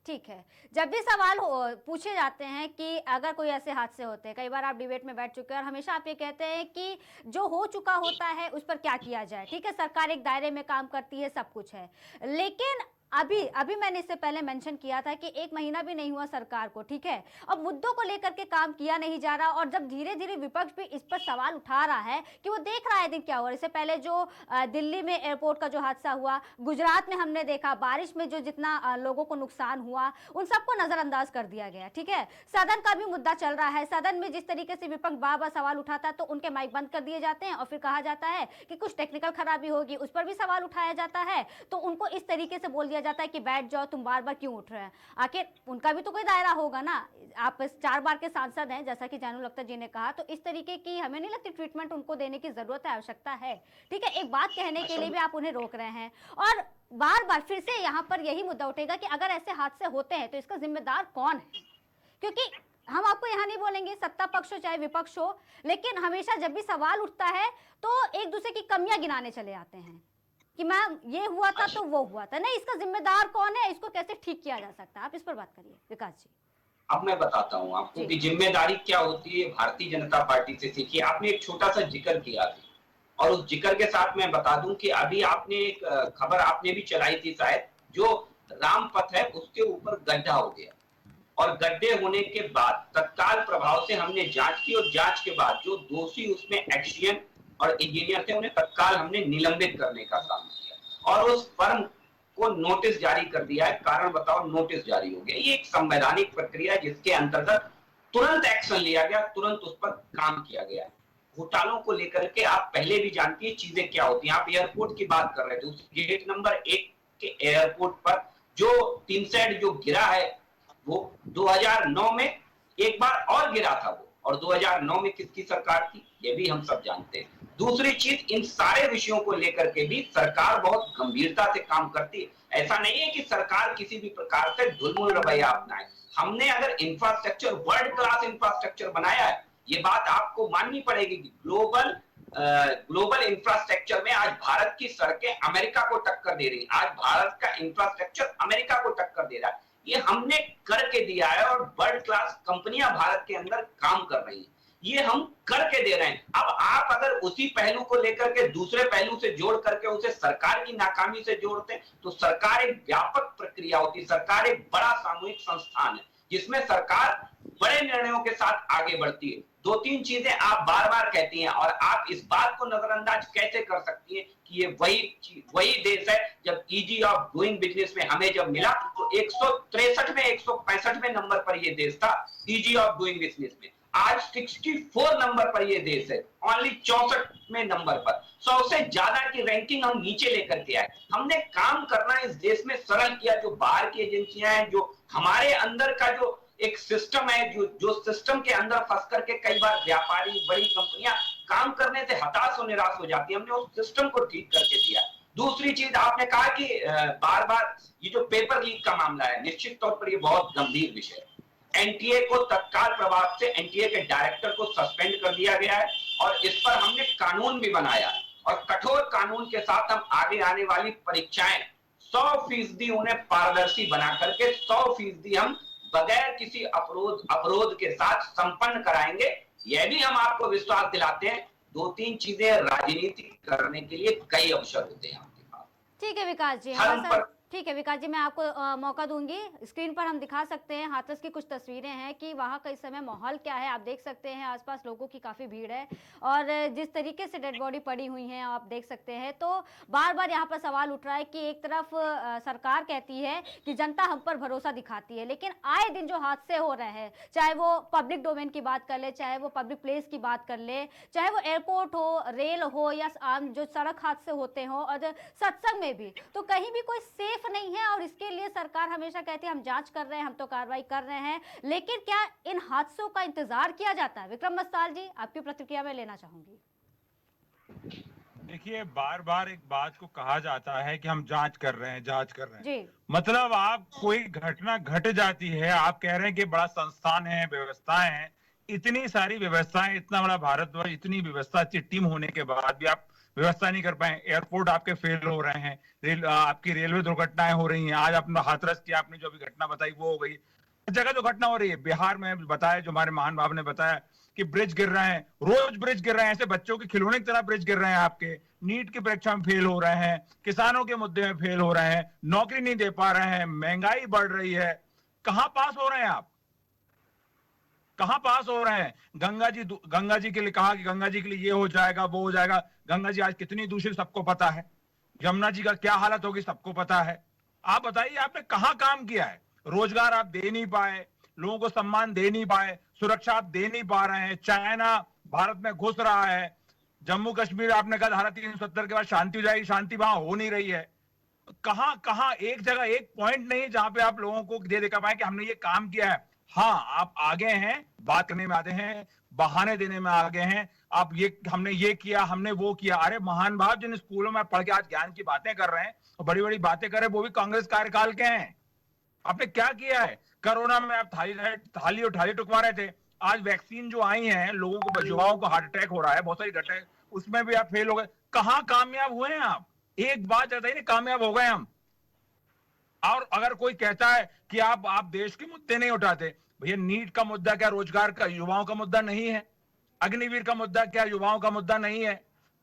ठीक है, जब भी सवाल पूछे जाते हैं कि अगर कोई ऐसे हादसे होते हैं, कई बार आप डिबेट में बैठ चुके हैं और हमेशा आप ये कहते हैं कि जो हो चुका होता है उस पर क्या किया जाए। ठीक है, सरकार एक दायरे में काम करती है, सब कुछ है, लेकिन अभी मैंने इससे पहले मेंशन किया था कि 1 महीना भी नहीं हुआ सरकार को, ठीक है, अब मुद्दों को लेकर के काम किया नहीं जा रहा, और जब धीरे धीरे विपक्ष भी इस पर सवाल उठा रहा है कि वो देख रहा है दिन क्या हो रहा है। इससे पहले जो दिल्ली में एयरपोर्ट का जो हादसा हुआ, गुजरात में हमने देखा, बारिश में जो जितना लोगों को नुकसान हुआ, उन सबको नजरअंदाज कर दिया गया। ठीक है, सदन का भी मुद्दा चल रहा है, सदन में जिस तरीके से विपक्ष बार बार सवाल उठाता है तो उनके माइक बंद कर दिए जाते हैं, और फिर कहा जाता है कि कुछ टेक्निकल खराबी होगी, उस पर भी सवाल उठाया जाता है, तो उनको इस तरीके से बोल दिया जाता है कि बैठ जाओ, तुम बार बार क्यों उठ रहे हैं। आखिर उनका भी तो कोई दायरा होगा ना, आप 4 बार के सांसद हैं जैसा कि जानू लखतर जी ने कहा, तो इस तरीके की हमें नहीं लगती ट्रीटमेंट उनको देने की जरूरत है, आवश्यकता है। ठीक है, एक बात कहने के लिए भी आप उन्हें रोक रहे हैं, और बार बार फिर से यहाँ पर यही मुद्दा उठेगा कि अगर ऐसे हादसे होते हैं तो इसका जिम्मेदार कौन है? क्योंकि हम आपको यहाँ नहीं बोलेंगे सत्ता पक्ष हो चाहे विपक्ष हो, लेकिन हमेशा जब भी सवाल उठता है तो एक दूसरे की कमियां गिनाने चले आते हैं कि मैम ये हुआ था तो वो हुआ था, नहीं, इसका जिम्मेदार कौन है, इसको कैसे ठीक किया जा सकता है? आप इस पर बात करिए विकास जी। अब मैं बताता हूँ आपको कि जिम्मेदारी क्या होती है। भारतीय जनता पार्टी से सीखिए। आपने एक छोटा सा जिक्र किया थी, और उस जिक्र के साथ मैं बता दूं कि अभी आपने एक खबर आपने भी चलाई थी शायद, जो रामपथ है उसके ऊपर गड्ढा हो गया, और गड्ढे होने के बाद तत्काल प्रभाव से हमने जांच की, और जांच के बाद जो दोषी उसमें एक्सियन और इंजीनियर थे उन्हें तत्काल हमने निलंबित करने का काम किया, और उस फर्म को नोटिस जारी कर दिया है। कारण बताओ, नोटिस जारी हो गया। ये एक संवैधानिक प्रक्रिया है जिसके अंतर्गत तुरंत एक्शन लिया गया, तुरंत उस पर काम किया गया। घोटालों को लेकर के आप पहले भी जानती है चीजें क्या होती हैं। आप एयरपोर्ट की बात कर रहे थे, उस गेट नंबर 1 के एयरपोर्ट पर जो टिन शेड जो गिरा है वो 2009 में एक बार और गिरा था वो, और 2009 में किसकी सरकार थी ये भी हम सब जानते हैं। दूसरी चीज, इन सारे विषयों को लेकर के भी सरकार बहुत गंभीरता से काम करती है। ऐसा नहीं है कि सरकार किसी भी प्रकार से ढुलमुल रवैया अपनाए। हमने अगर इंफ्रास्ट्रक्चर, वर्ल्ड क्लास इंफ्रास्ट्रक्चर बनाया है, ये बात आपको माननी पड़ेगी कि ग्लोबल इंफ्रास्ट्रक्चर में आज भारत की सड़कें अमेरिका को टक्कर दे रही, आज भारत का इंफ्रास्ट्रक्चर अमेरिका को टक्कर दे रहा है। ये हमने करके दिया है, और वर्ल्ड क्लास कंपनियां भारत के अंदर काम कर रही हैं, ये हम करके दे रहे हैं। अब आप अगर उसी पहलू को लेकर के दूसरे पहलू से जोड़ करके उसे सरकार की नाकामी से जोड़ते हैं तो सरकार एक व्यापक प्रक्रिया होती है, सरकार एक बड़ा सामूहिक संस्थान है। जिसमें सरकार बड़े निर्णयों के साथ आगे बढ़ती है। 2-3 चीजें आप बार-बार कहती हैं और आप इस बात को नजरअंदाज कैसे कर सकती हैं कि ये वही देश है। जब ईजी ऑफ डूइंग बिजनेस में हमें जब मिला तो 163 में 165वें नंबर पर ये देश था ईजी ऑफ डूइंग बिजनेस में। आज 64 नंबर पर ये देश है, ओनली 64वें नंबर पर। 100 से ज्यादा की रैंकिंग हम नीचे लेकर के आए। हमने काम करना इस देश में सरल किया। जो बाहर की एजेंसियां हैं, जो हमारे अंदर का जो एक सिस्टम है, जो सिस्टम के अंदर फंस करके कई बार व्यापारी, बड़ी कंपनियां काम करने से हताश और निराश हो जाती है, हमने उस सिस्टम को ठीक करके दिया। दूसरी चीज आपने कहा कि बार बार ये जो पेपर लीक का मामला है, निश्चित तौर पर ये बहुत गंभीर विषय है। एनटीए को तत्काल प्रभाव से एनटीए के डायरेक्टर को सस्पेंड कर दिया गया है और इस पर हमने कानून भी बनाया और कठोर कानून के साथ हम आगे आने वाली परीक्षाएं 100% उन्हें पारदर्शी बना करके 100% हम बगैर किसी अवरोध के साथ संपन्न कराएंगे। यह भी हम आपको विश्वास दिलाते हैं। 2-3 चीजें राजनीति करने के लिए कई अवसर होते हैं आपके पास। ठीक है विकास जी, ठीक है विकास जी, मैं आपको मौका दूंगी। स्क्रीन पर हम दिखा सकते हैं हाथरस की कुछ तस्वीरें हैं कि वहाँ का इस समय माहौल क्या है। आप देख सकते हैं आसपास लोगों की काफ़ी भीड़ है और जिस तरीके से डेड बॉडी पड़ी हुई हैं आप देख सकते हैं। तो बार बार यहाँ पर सवाल उठ रहा है कि एक तरफ सरकार कहती है कि जनता हम पर भरोसा दिखाती है, लेकिन आए दिन जो हादसे हो रहे हैं, चाहे वो पब्लिक डोमेन की बात कर ले, चाहे वो पब्लिक प्लेस की बात कर ले, चाहे वो एयरपोर्ट हो, रेल हो या आम जो सड़क हादसे होते हो और सत्संग में भी, तो कहीं भी कोई सेफ नहीं है। और इसके लिए सरकार हमेशा कहती है हम जांच कर रहे हैं, हम तो कार्रवाई कर रहे हैं, लेकिन क्या इन हादसों का इंतजार किया जाता है? विक्रम मस्ताल जी, आपकी प्रतिक्रिया में लेना चाहूंगी। देखिए, बार बार एक बात को कहा जाता है कि हम जांच कर रहे हैं, जांच कर रहे हैं जी। मतलब आप कोई घटना घट जाती है, आप कह रहे हैं कि बड़ा संस्थान है, व्यवस्थाएं हैं, इतनी सारी व्यवस्थाएं, इतना बड़ा भारतवर्ष, इतनी व्यवस्था, अच्छी टीम होने के बाद भी आप व्यवस्था नहीं कर पाए। एयरपोर्ट आपके फेल हो रहे हैं, आपकी रेलवे दुर्घटनाएं हो रही हैं। आज अपना हाथरस की आपने जो भी घटना बताई वो हो गई। जगह जो घटना हो रही है, बिहार में बताया, जो हमारे महान भाव ने बताया कि ब्रिज गिर रहे हैं, रोज ब्रिज गिर रहे हैं, ऐसे बच्चों के खिलौने की तरह ब्रिज गिर रहे हैं। आपके नीट की परीक्षा में फेल हो रहे हैं, किसानों के मुद्दे में फेल हो रहे हैं, नौकरी नहीं दे पा रहे हैं, महंगाई बढ़ रही है। कहां पास हो रहे हैं आप? कहां पास हो रहे हैं? गंगा जी के लिए कहा कि गंगा जी के लिए ये हो जाएगा, वो हो जाएगा। गंगा जी आज कितनी दूषित सबको पता है। यमुना जी का क्या हालत होगी सबको पता है। आप बताइए, आपने कहां काम किया है? रोजगार आप दे नहीं पाए, लोगों को सम्मान दे नहीं पाए, सुरक्षा आप दे नहीं पा रहे हैं। चाइना भारत में घुस रहा है। जम्मू कश्मीर आपने कहा धारा 370 के बाद शांति हो जाएगी, शांति वहां हो नहीं रही है। कहां एक जगह, एक पॉइंट नहीं जहां पे आप लोगों को दे दिखा पाए कि हमने ये काम किया है। हाँ, आप आगे हैं, बात करने में आते हैं, बहाने देने में आगे हैं। आप हमने ये किया, हमने वो किया। अरे महान भाव, जिन स्कूलों में पढ़ के आज ज्ञान की बातें कर रहे हैं और बड़ी बड़ी बातें कर रहे हैं, वो भी कांग्रेस कार्यकाल के हैं। आपने क्या किया है? कोरोना में आप थाली और थाली टुकवा रहे थे। आज वैक्सीन जो आई है, लोगों को, युवाओं को हार्ट अटैक हो रहा है, बहुत सारी अटैक, उसमें भी आप फेल हो गए। कहां कामयाब हुए हैं आप? एक बात बताइए, कामयाब हो गए हम? और अगर कोई कहता है कि आप देश के मुद्दे नहीं उठाते, भैया नीट का मुद्दा क्या रोजगार का, युवाओं का मुद्दा नहीं है? अग्निवीर का मुद्दा क्या युवाओं का मुद्दा नहीं है?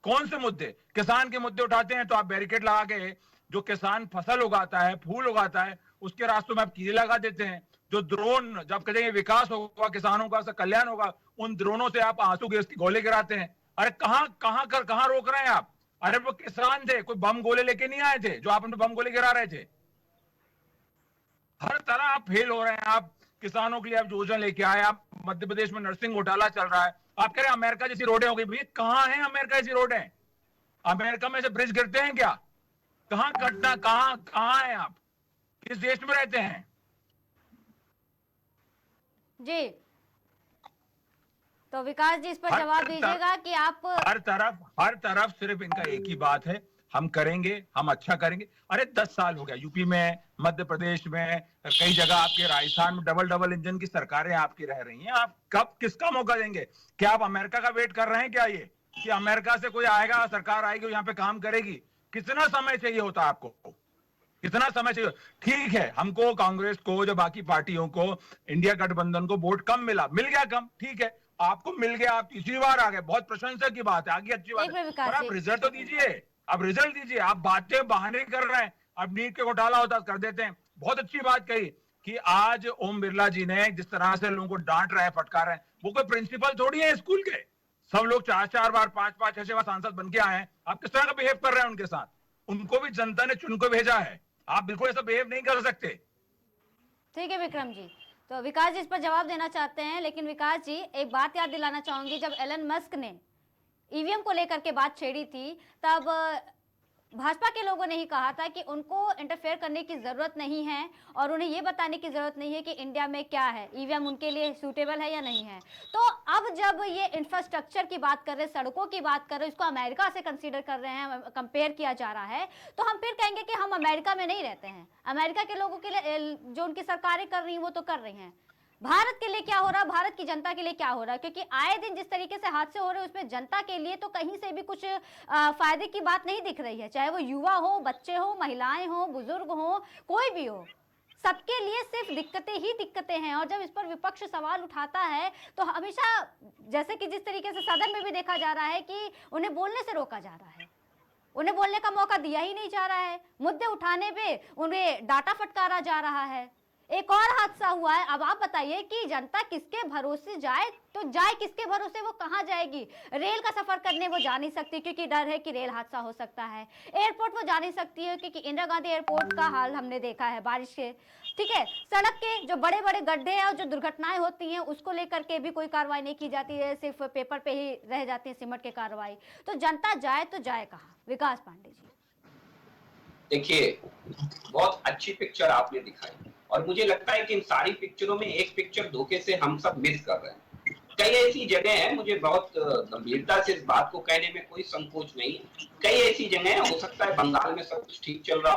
कौन से मुद्दे? किसान के मुद्दे उठाते हैं तो आप बैरिकेड लगा के, जो किसान फसल उगाता है, फूल उगाता है, उसके रास्तों में आप कीड़े लगा देते हैं। जो ड्रोन, जब कहेंगे विकास होगा, किसानों का कल्याण होगा, उन ड्रोनों से आप आंसू गैस के गोले गिराते हैं। अरे कहां रोक रहे हैं आप? अरे वो किसान थे, कोई बम गोले लेके नहीं आए थे जो आप उन बम गोले गिरा रहे थे। हर तरह आप फेल हो रहे हैं। आप किसानों के लिए आप योजना लेके आए, आप मध्य प्रदेश में नर्सिंग घोटाला चल रहा है, आप कह रहे हैं अमेरिका जैसी रोडें हो गई। भैया कहां है अमेरिका जैसी रोडें? अमेरिका में से ब्रिज गिरते हैं क्या? कहां घटना, कहां है आप? किस देश में रहते हैं जी? तो विकास जी, इस पर जवाब दीजिएगा कि आप हर तरफ सिर्फ इनका एक ही बात है, हम करेंगे, हम अच्छा करेंगे। अरे 10 साल हो गया, यूपी में, मध्य प्रदेश में, कई जगह आपके राजस्थान में डबल इंजन की सरकारें आपकी रह रही हैं। आप कब किसका मौका देंगे? क्या आप अमेरिका का वेट कर रहे हैं क्या? ये कि अमेरिका से कोई आएगा, सरकार आएगी, यहाँ पे काम करेगी? कितना समय चाहिए होता है आपको? कितना समय चाहिए? ठीक है, हमको, कांग्रेस को, जो बाकी पार्टियों को, इंडिया गठबंधन को वोट कम मिल गया कम, ठीक है, आपको मिल गया, आप तीसरी बार आ गए, बहुत प्रशंसा की बात है, आगे अच्छी बात है, पर आप रिजल्ट तो दीजिए। आप रिजल्ट दीजिए। आप बातें बहाने कर रहे हैं। अब नीट के घोटाला होता कर देते हैं। बहुत अच्छी बात कही कि आज ओम बिरला जी ने जिस तरह से लोगों को डांट रहे हैं, फटकार रहे हैं, वो कोई प्रिंसिपल थोड़ी है स्कूल के। सब लोग 4-4 बार 5-5 6-6 बार सांसद बन के आए हैं। आप किस तरह का बिहेव कर रहे हैं उनके साथ? उनको भी जनता ने चुन को भेजा है, आप बिल्कुल ऐसा बिहेव नहीं कर सकते। ठीक है विक्रम जी, तो विकास जी इस पर जवाब देना चाहते हैं, लेकिन विकास जी एक बात याद दिलाना चाहूंगी, जब एलन मस्क ने ईवीएम को लेकर के बात छेड़ी थी तब भाजपा के लोगों ने ही कहा था कि उनको इंटरफेयर करने की जरूरत नहीं है और उन्हें ये बताने की जरूरत नहीं है कि इंडिया में क्या है, ईवीएम उनके लिए सूटेबल है या नहीं है। तो अब जब ये इंफ्रास्ट्रक्चर की बात कर रहे हैं, सड़कों की बात कर रहे हैं, इसको अमेरिका से कंसीडर कर रहे हैं, कंपेयर किया जा रहा है, तो हम फिर कहेंगे कि हम अमेरिका में नहीं रहते हैं। अमेरिका के लोगों के लिए जो उनकी सरकारें कर रही हैं वो तो कर रही हैं, भारत के लिए क्या हो रहा है, भारत की जनता के लिए क्या हो रहा है? क्योंकि आए दिन जिस तरीके से हादसे हो रहे हैं उसमें जनता के लिए तो कहीं से भी कुछ फायदे की बात नहीं दिख रही है, चाहे वो युवा हो, बच्चे हो, महिलाएं हो, बुजुर्ग हो, कोई भी हो, सबके लिए सिर्फ दिक्कतें ही दिक्कतें हैं। और जब इस पर विपक्ष सवाल उठाता है तो हमेशा, जैसे कि जिस तरीके से सदन में भी देखा जा रहा है कि उन्हें बोलने से रोका जा रहा है, उन्हें बोलने का मौका दिया ही नहीं जा रहा है, मुद्दे उठाने पे उन्हें डाटा फटकारा जा रहा है। एक और हादसा हुआ है, अब आप बताइए कि जनता किसके भरोसे जाए, तो जाए किसके भरोसे, वो कहाँ जाएगी? रेल का सफर करने वो जा नहीं सकती क्योंकि डर है कि रेल हादसा हो सकता है, एयरपोर्ट वो जा नहीं सकती है क्योंकि इंदिरा गांधी एयरपोर्ट का हाल हमने देखा है बारिश के, ठीक है। सड़क के जो बड़े बड़े गड्ढे हैं और जो दुर्घटनाएं होती हैं उसको लेकर के भी कोई कार्रवाई नहीं की जाती है, सिर्फ पेपर पे ही रह जाती है सिमट के कार्रवाई। तो जनता जाए तो जाए कहाँ? विकास पांडे जी, देखिए, बहुत अच्छी पिक्चर आपने दिखाई और मुझे लगता है कि इन सारी पिक्चरों में एक पिक्चर धोखे से हम सब मिस कर रहे हैं। कई ऐसी जगह हैं, मुझे बहुत गंभीरता से इस बात को कहने में कोई संकोच नहीं, कई ऐसी जगह हैं, हो सकता है बंगाल में सब कुछ ठीक चल रहा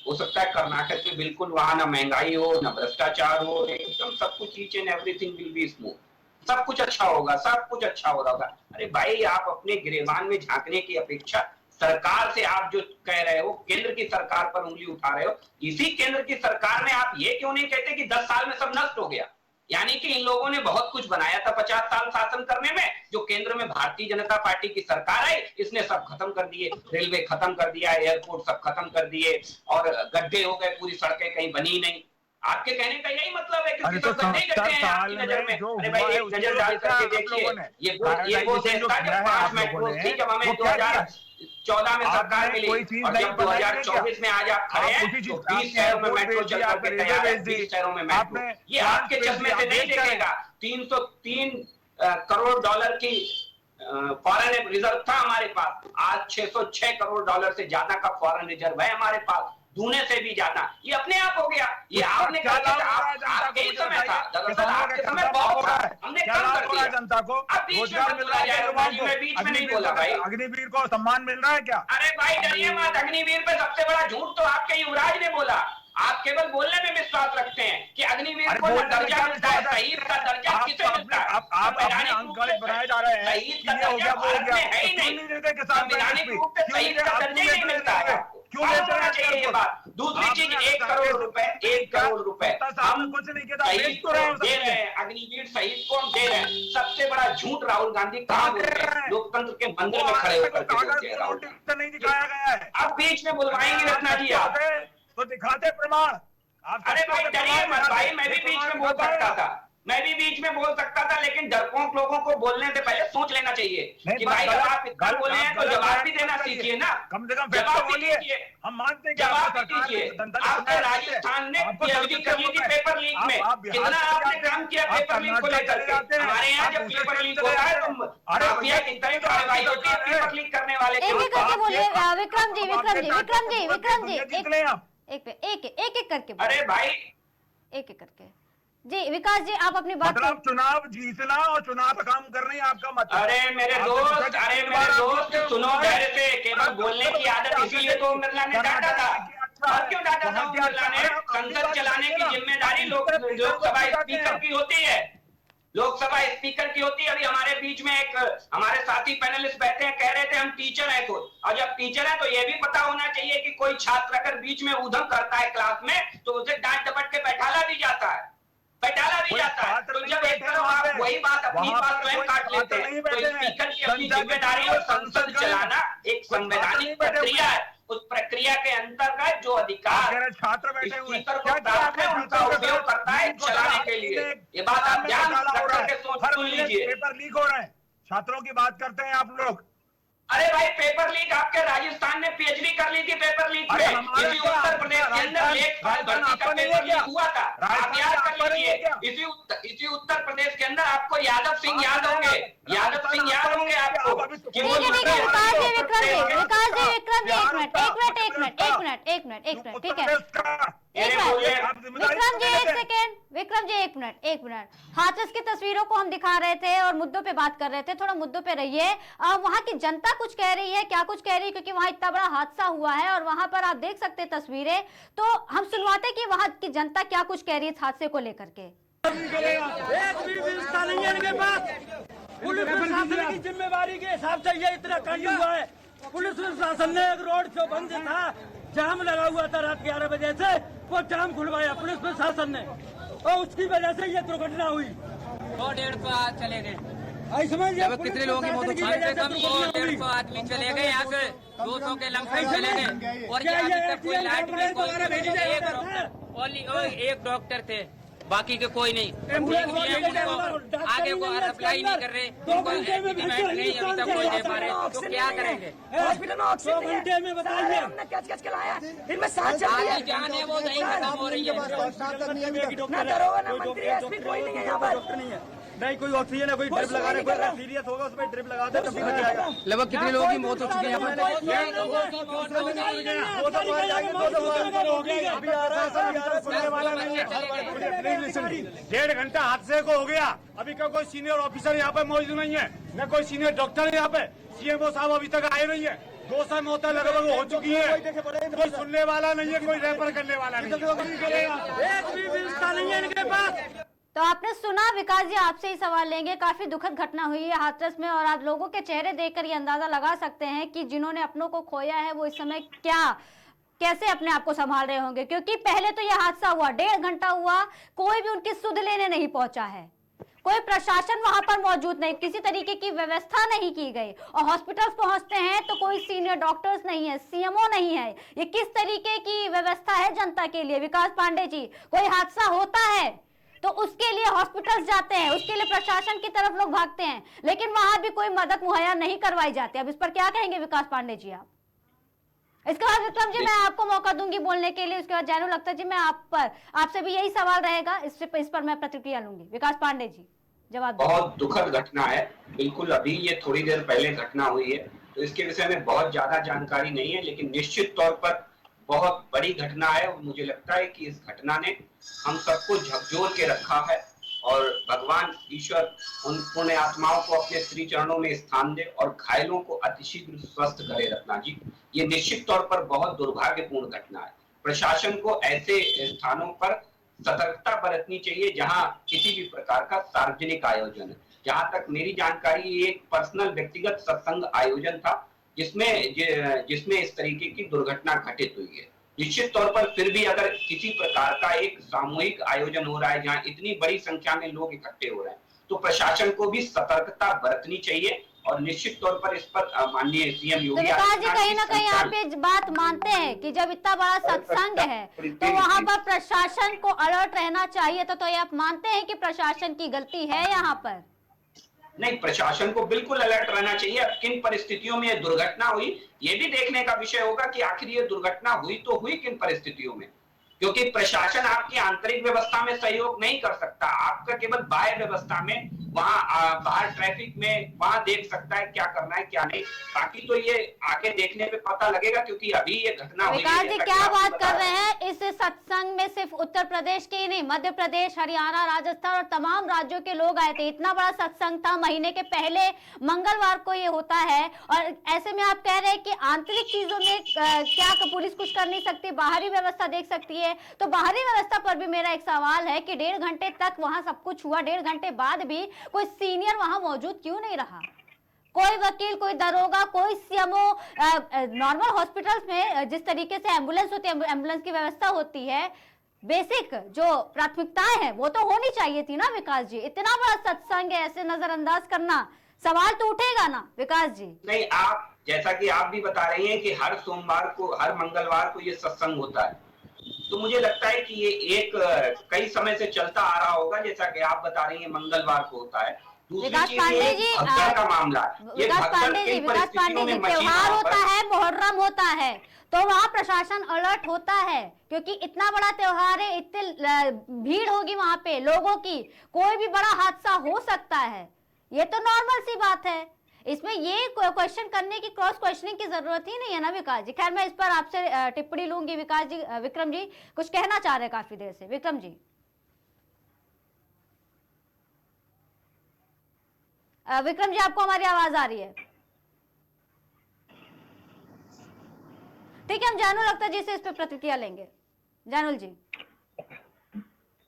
हो सकता है कर्नाटक में बिल्कुल वहां ना महंगाई हो, ना भ्रष्टाचार हो, एकदम सब कुछ each and everything will be smooth, सब कुछ अच्छा होगा, सब कुछ अच्छा हो रहा होगा। अरे भाई, आप अपने गिरेबान में झांकने की अपेक्षा सरकार से आप जो कह रहे हो, केंद्र की सरकार पर उंगली उठा रहे हो, इसी केंद्र की सरकार में आप ये क्यों नहीं कहते कि 10 साल में सब नष्ट हो गया? यानी कि इन लोगों ने बहुत कुछ बनाया था 50 साल शासन करने में, जो केंद्र में भारतीय जनता पार्टी की सरकार आई, इसने सब खत्म कर दिए, रेलवे खत्म कर दिया, एयरपोर्ट सब खत्म कर दिए और गड्ढे हो गए, पूरी सड़कें कहीं बनी नहीं। आपके कहने का यही मतलब है कि अरे तो 70 साल में जो अरे भाई, एक नजर डाल करके देखिए, ये वो देश था जब 5 मेट्रो थी, जब हमें 2014 में सरकार मिली और जब 2024 में आज आप खड़े हैं तो 20 शहरों में मेट्रो चल करके तैयार है, 20 शहरों में मेट्रो। ये आपके चश्मे से नहीं देखेगा। 303 करोड़ डॉलर की फॉरेन रिजर्व था हमारे पास, आज 606 करोड़ डॉलर से ज्यादा का फॉरेन रिजर्व है हमारे पास, दूने से भी ज्यादा। ये अपने आप हो गया, ये आपने क्या आपके ही समय था, दरअसल आपके समय बहुत था, हमने कम कर दिया जनता को। अब बीच में बोला जाए, मैं बीच में नहीं बोला भाई। अग्निवीर को सम्मान मिल रहा है क्या? अरे भाई डरिए मत, अग्निवीर पे सबसे बड़ा झूठ तो आपके युवराज ने बोला। आप केवल बोलने में विश्वास रखते हैं कि अग्निवीर को दर्जा मिलता है, शहीद का दर्जा किसे मिलता है? आप बनाए जा रहे हैं, शहीद का दर्जा भारत में है ही नहीं, संवैधानिक रूप से शहीद का दर्जा ही नहीं मिलता है। क्यों होना चाहिए ये बात? दूसरी चीज, 1 करोड़ रुपए, 1 करोड़ रुपए हम कुछ नहीं शहीद को दे रहे हैं, अग्निवीर शहीद को हम दे रहे हैं। सबसे बड़ा झूठ राहुल गांधी कहाँ बोलते हैं? लोकतंत्र के मंदिर में खड़े होकर के बोलते हैं राहुल गांधी। नहीं दिखाया गया है, अब बीच में बुलवाएंगे रत्ना जी आप तो दिखाते प्रमाण। अरे भाई डरिए मत भाई, मैं भी बीच में बोल सकता था, मैं भी बीच में बोल सकता था, लेकिन डरपोक लोगों को बोलने से पहले सोच लेना चाहिए कि भाई जब आप इतना बोले हैं तो जवाब भी देना सीखिए ना, कम से कम जवाब भी दीजिए, हम मानते हैं कि जवाब भी दीजिए। आपने राजस्थान ने पीएचडी कर ली थी पेपर लीक में, कितना आपने काम किया पेपर लीक को लेकर के? हमारे यहाँ जब पेपर लीक होता है तो माफिया की तरह कार्रवाई होती है पेपर लीक करने वाले के एक करके बोलिए विक्रम जी, एक करके। अरे भाई एक करके जी, विकास जी आप अपनी बात मतलब चुनाव जीतना और चुनाव का काम करना ही आपका मतलब? अरे मेरे दोस्त सुनो धैर्य से, केवल बोलने की आदत इसीलिए तो बिरला ने डांटा था। और क्यों डांटा था बिरला ने? संसद चलाने की जिम्मेदारी लोकसभा स्पीकर की होती है, लोकसभा स्पीकर की होती है। अभी हमारे बीच में एक हमारे साथी पैनलिस्ट बैठे हैं, कह रहे थे हम टीचर हैं खुद, और जब टीचर है तो ये भी पता होना चाहिए कि कोई छात्र अगर बीच में ऊधम करता है क्लास में तो उसे डांट डपट के बैठाला भी जाता है, बैठाला भी जाता है। तो जब एक तरफ आप वही बात अपनी बात स्वयं काट लेते हैं, तो स्पीकर की अपनी जिम्मेदारी और संसद चलाना एक संवैधानिक प्रक्रिया है, उस प्रक्रिया के अंतर्गत करता है, जो अधिकार छात्र बैठे हुए स्पीकर को प्राप्त है उनका उपयोग करता है चलाने के लिए। ये बात आप ध्यान रख करके सुन लीजिए। पेपर लीक हो रहे हैं, छात्रों की बात करते हैं आप लोग। अरे भाई पेपर लीक, आपके राजस्थान ने पीएचडी कर ली थी पेपर लीक में। इसी उत्तर प्रदेश के अंदर लेखपाल भर्ती का पेपर लीक हुआ था, आप याद कर लीजिए। इसी उत्तर प्रदेश के अंदर आपको यादव सिंह याद होंगे, यादव सिंह याद होंगे आपको कि वो विक्रम जी एक मिनट। हाथरस की तस्वीरों को हम दिखा रहे थे और मुद्दों पे बात कर रहे थे, थोड़ा मुद्दों पे रहिए। वहाँ की जनता कुछ कह रही है, क्या कुछ कह रही है, क्योंकि वहाँ इतना बड़ा हादसा हुआ है और वहाँ पर आप देख सकते हैं तस्वीरें, तो हम सुनवाते कि वहाँ की जनता क्या कुछ कह रही है इस हादसे को लेकर के। एक भी व्यवस्था नहीं है इनके पास। पुलिस प्रशासन की जिम्मेवारी के हिसाब से ये इतना कांड हुआ है। पुलिस प्रशासन ने एक रोड जो बंद था, जाम लगा हुआ था रात 11 बजे से, वो जाम खुलवाया पुलिस प्रशासन ने और उसकी वजह से ये दुर्घटना हुई। 150 चले गए। जब कितने लोगों की मौत हुई? कम से कम 150 आदमी चले गए, यहाँ से 200 के लमसम चले गए। और यहाँ अभी तक कोई लाइट नहीं, एक डॉक्टर थे, बाकी के कोई नहीं। आगे को अप्लाई नहीं कर रहे, उनको एस्टीमेट नहीं अभी तक कोई दे पा रहे, तो क्या करेंगे? हॉस्पिटल में ऑक्सीजन घंटे में बताइए हमने कैच लाया, इनमें सांस चल रही है, जान है वो नहीं खत्म हो रही है। ना दरोगा ना मंत्री एसपी कोई नहीं है यहाँ पर। नहीं कोई ऑक्सीजन है, कोई ड्रिप लगा रहे, कोई सीरियस होगा उसमें ड्रिप लगा दे तब बच जाएगा। लगभग कितने लोगों की मौत हो चुकी है यहाँ पर? 1.5 घंटा हादसे को हो गया, अभी का कोई सीनियर ऑफिसर यहाँ पे मौजूद नहीं है, न कोई सीनियर डॉक्टर है यहाँ पे। सीएमओ साहब अभी तक आए नहीं है। 200 मौतें लगभग हो चुकी है, कोई सुनने वाला नहीं है, कोई रेफर करने वाला नहीं है। एक भी व्यवस्था नहीं है इनके पास। तो आपने सुना, विकास जी आपसे ही सवाल लेंगे। काफी दुखद घटना हुई है हाथरस में और आप लोगों के चेहरे देखकर ये अंदाजा लगा सकते हैं कि जिन्होंने अपनों को खोया है वो इस समय कैसे अपने आप को संभाल रहे होंगे, क्योंकि पहले तो यह हादसा हुआ 1.5 घंटा हुआ, कोई भी उनकी सुध लेने नहीं पहुंचा है, कोई प्रशासन वहां पर मौजूद नहीं, किसी तरीके की व्यवस्था नहीं की गई। और हॉस्पिटल्स पहुंचते हैं तो कोई सीनियर डॉक्टर्स नहीं है, सीएमओ नहीं है। ये किस तरीके की व्यवस्था है जनता के लिए? विकास पांडे जी, कोई हादसा होता है तो उसके लिए हॉस्पिटल्स जाते हैं, उसके लिए प्रशासन की तरफ लोग भागते हैं, लेकिन वहां भी कोई मदद मुहैया नहीं करवाई जाती। अब इस पर क्या कहेंगे विकास पांडे जी आप? इसके बाद विक्रम जी मैं आपको मौका दूंगी बोलने के लिए, उसके बाद जानू लगता जी मैं आपसे भी यही सवाल रहेगा, इस पर मैं प्रतिक्रिया लूंगी। विकास पांडे जी जवाब। बहुत दुखद घटना है, बिल्कुल अभी ये थोड़ी देर पहले घटना हुई है, तो इसके विषय में बहुत ज्यादा जानकारी नहीं है, लेकिन निश्चित तौर पर बहुत बड़ी घटना है। और मुझे लगता है कि इस घटना ने हम सबको झकझोर के रखा है और भगवान ईश्वर उन पुण्य आत्माओं को अपने श्री चरणों में स्थान दे और घायलों को अतिशीघ्र स्वस्थ करे। रत्ना जी, ये निश्चित तौर पर बहुत दुर्भाग्यपूर्ण घटना है। प्रशासन को ऐसे स्थानों पर सतर्कता बरतनी चाहिए जहां किसी भी प्रकार का सार्वजनिक आयोजन है। जहां तक मेरी जानकारी, एक पर्सनल व्यक्तिगत सत्संग आयोजन था जिसमें इस तरीके की दुर्घटना घटित हुई है। निश्चित तौर पर फिर भी अगर किसी प्रकार का एक सामूहिक आयोजन हो रहा है जहां इतनी बड़ी संख्या में लोग इकट्ठे हो रहे हैं, तो प्रशासन को भी सतर्कता बरतनी चाहिए। और निश्चित तौर पर इस पर माननीय सीएम योगी विकास जी कहीं ना कहीं आप ये बात मानते हैं कि जब इतना बड़ा सत्संग है तो वहां पर प्रशासन को अलर्ट रहना चाहिए, तो ये आप मानते हैं कि प्रशासन की गलती है यहाँ पर? नहीं, प्रशासन को बिल्कुल अलर्ट रहना चाहिए। अब किन परिस्थितियों में यह दुर्घटना हुई, ये भी देखने का विषय होगा कि आखिर ये दुर्घटना हुई तो हुई किन परिस्थितियों में, क्योंकि प्रशासन आपकी आंतरिक व्यवस्था में सहयोग नहीं कर सकता, आपका केवल बाह्य व्यवस्था में, वहां बाहर ट्रैफिक में वहां देख सकता है क्या करना है क्या नहीं। बाकी तो ये आगे देखने पे पता लगेगा, क्योंकि अभी ये घटना हुई है। विकास जी क्या बात कर रहे हैं? इस सत्संग में सिर्फ उत्तर प्रदेश के ही नहीं, मध्य प्रदेश, हरियाणा, राजस्थान और तमाम राज्यों के लोग आए थे। इतना बड़ा सत्संग था, महीने के पहले मंगलवार को ये होता है, और ऐसे में आप कह रहे हैं कि आंतरिक चीजों में क्या पुलिस कुछ कर नहीं सकती, बाहरी व्यवस्था देख सकती है? तो बाहरी व्यवस्था पर भी मेरा एक सवाल है कि 1.5 घंटे तक वहां सब कुछ हुआ, 1.5 घंटे बाद भी कोई सीनियर वहां मौजूद क्यों नहीं रहा? कोई वकील, कोई दरोगा, कोई सीएमओ। नॉर्मल हॉस्पिटल्स में जिस तरीके से एम्बुलेंस होती है, एम्बुलेंस की व्यवस्था होती है, बेसिक जो प्राथमिकताएं हैं वो तो होनी चाहिए थी ना विकास जी। इतना बड़ा सत्संग है, ऐसे नजरअंदाज करना, सवाल तो उठेगा ना विकास जी? नहीं, जैसा कि आप भी बता रही हैं कि हर सोमवार को, हर मंगलवार को ये सत्संग होता है, तो मुझे लगता है कि ये एक कई समय से चलता आ रहा होगा, जैसा कि आप बता रही हैं मंगलवार को होता है। विकास पांडे जी, का मामला, विकास पांडे जी, त्योहार होता है, मुहर्रम होता है, तो वहाँ प्रशासन अलर्ट होता है, क्योंकि इतना बड़ा त्योहार है, इतनी भीड़ होगी वहां पे लोगों की, कोई भी बड़ा हादसा हो सकता है, ये तो नॉर्मल सी बात है। इसमें ये क्वेश्चन करने की, क्रॉस क्वेश्चनिंग की जरूरत ही नहीं है ना विकास जी। खैर मैं इस पर आपसे टिप्पणी लूंगी। विकास जी, विक्रम जी कुछ कहना चाह रहे हैं काफी देर से। विक्रम जी, विक्रम जी आपको हमारी आवाज आ रही है? ठीक है, हम जानू अख्तर जी से इस पर प्रतिक्रिया लेंगे। जानूल जी।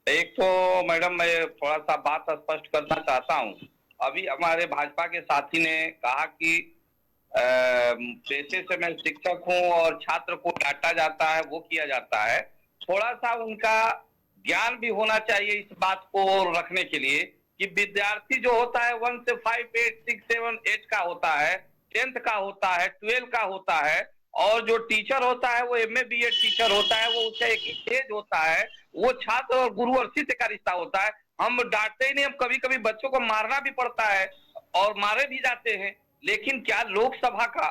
एक तो मैडम मैं थोड़ा सा बात स्पष्ट करना चाहता हूँ। अभी हमारे भाजपा के साथी ने कहा कि पेशे से मैं शिक्षक हूँ और छात्र को डांटा जाता है, वो किया जाता है। थोड़ा सा उनका ज्ञान भी होना चाहिए इस बात को रखने के लिए कि विद्यार्थी जो होता है 1 से 5, 8, 6, 7, 8 का होता है, 10th का होता है, 12 का होता है, और जो टीचर होता है वो MA BEd टीचर होता है, वो उसका एक एज होता है, वो छात्र और गुरु और शिष्य का रिश्ता होता है। हम डांटते ही नहीं, हम कभी कभी बच्चों को मारना भी पड़ता है और मारे भी जाते हैं, लेकिन क्या लोकसभा का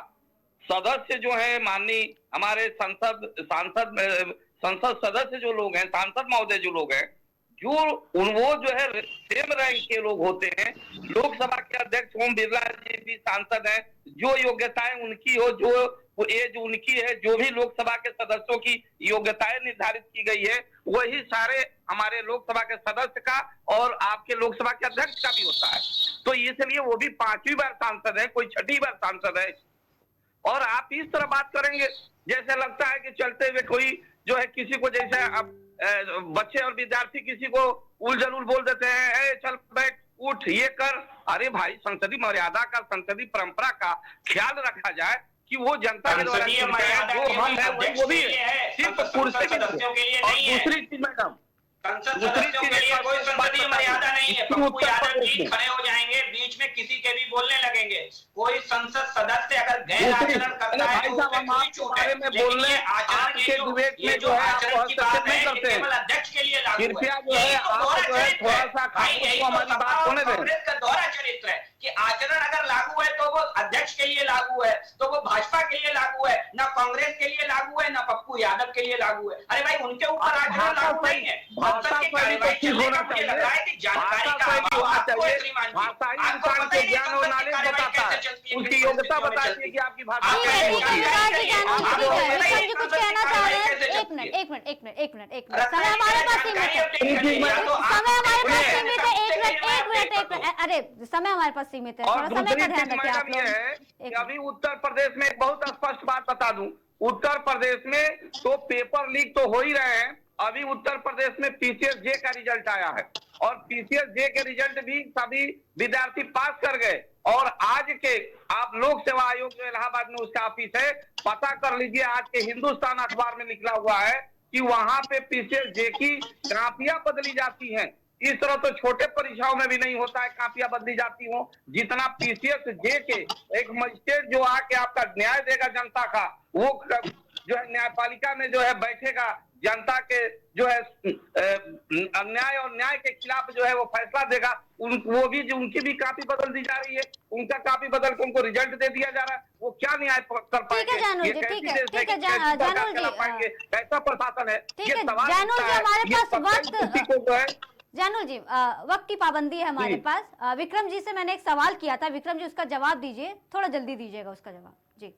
सदस्य जो है, माननीय हमारे संसद सदस्य जो लोग हैं, सांसद महोदय जो लोग हैं, वो जो है सेम रैंक के लोग होते हैं। लोकसभा के अध्यक्ष ओम बिरला जी भी सांसद हैं, जो योग्यताएं उनकी हो, जो एज उनकी है, जो भी लोकसभा के सदस्यों की योग्यताएं निर्धारित की गई है, वही सारे हमारे लोकसभा के सदस्य का और आपके लोकसभा के अध्यक्ष का भी होता है। तो इसलिए वो भी 5वीं बार सांसद है, कोई 6ठी बार सांसद है। और आप इस तरह बात करेंगे जैसे लगता है कि चलते हुए कोई जो है किसी को, जैसे अब बच्चे और विद्यार्थी किसी को उल जलूल बोल देते हैं, चल बैठ, उठ, ये कर। अरे भाई, संसदीय मर्यादा का, संसदीय परंपरा का ख्याल रखा जाए कि वो जनता के द्वारा जो हम है वो भी सिर्फ कुर्सी के सदस्यों के लिए नहीं है। दूसरी चीज मैडम, संसद सदस्यों के लिए कोई संसदीय मर्यादा नहीं है। पप्पू यादव जी खड़े हो जाएंगे, बीच में किसी के भी बोलने लगेंगे। कोई संसद सदस्य अगर गैर आचरण करता है तो उसमें कोई छूट है, लेकिन ये आचरण, ये जो आचरण की बात है, ये केवल अध्यक्ष के लिए लागू है। यही तो दोहरा चरित्र है भाई, यही तो कांग्रेस का दोहरा चरित्र है कि आचरण अगर लागू है तो वो अध्यक्ष के लिए लागू है, तो वो भाजपा के लिए लागू है, ना कांग्रेस के लिए लागू है, ना पप्पू यादव के लिए लागू है। अरे भाई, उनके ऊपर आचरण लागू नहीं है। संसद की कार्यवाही चलने का मुझे लग रहा है कि जानकारी का अभाव आपको है श्रीमान जी। आपको पता ही नहीं संसद की कार्यवाही कैसे चलती है, उसकी योग्यता बताती है कि आपकी भाषा कुछ कहना चाह रहे हैं? एक मिनट, समय हमारे पास सीमित है। अरे समय हमारे पास सीमित है, थोड़ा समय का ध्यान रखिए आप लोग। अभी उत्तर प्रदेश में एक बहुत स्पष्ट बात बता दूं, उत्तर प्रदेश में तो पेपर लीक तो हो ही रहे हैं। अभी उत्तर प्रदेश में PCS J का रिजल्ट आया है और PCS J के रिजल्ट भी सभी विद्यार्थी पास कर गए। और आज के आप लोक सेवा आयोग जो इलाहाबाद में उसका ऑफिस है, पता कर लीजिए, आज के हिंदुस्तान अखबार में निकला हुआ है कि वहां पे PCS J की कापियां बदली जाती हैं। इस तरह तो छोटे परीक्षाओं में भी नहीं होता है, कापियां बदली जाती हो, जितना PCS J के एक मजिस्ट्रेट जो आके आपका न्याय देगा जनता का, वो जो है न्यायपालिका में जो है बैठेगा, जनता के जो है अन्याय और न्याय के खिलाफ जो है वो फैसला देगा, वो भी जो उनकी भी कापी बदल दी जा रही है, उनका कापी बदल के उनको रिजल्ट दे दिया जा रहा है। वो क्या न्याय कर पाएंगे? ठीक है जानू जी, कैसा प्रशासन है? ठीक है जानू जी, हमारे पास वक्त, जानू जी वक्त की पाबंदी है हमारे पास। विक्रम जी से मैंने एक सवाल किया था, विक्रम जी उसका जवाब दीजिए, थोड़ा जल्दी दीजिएगा उसका जवाब जी।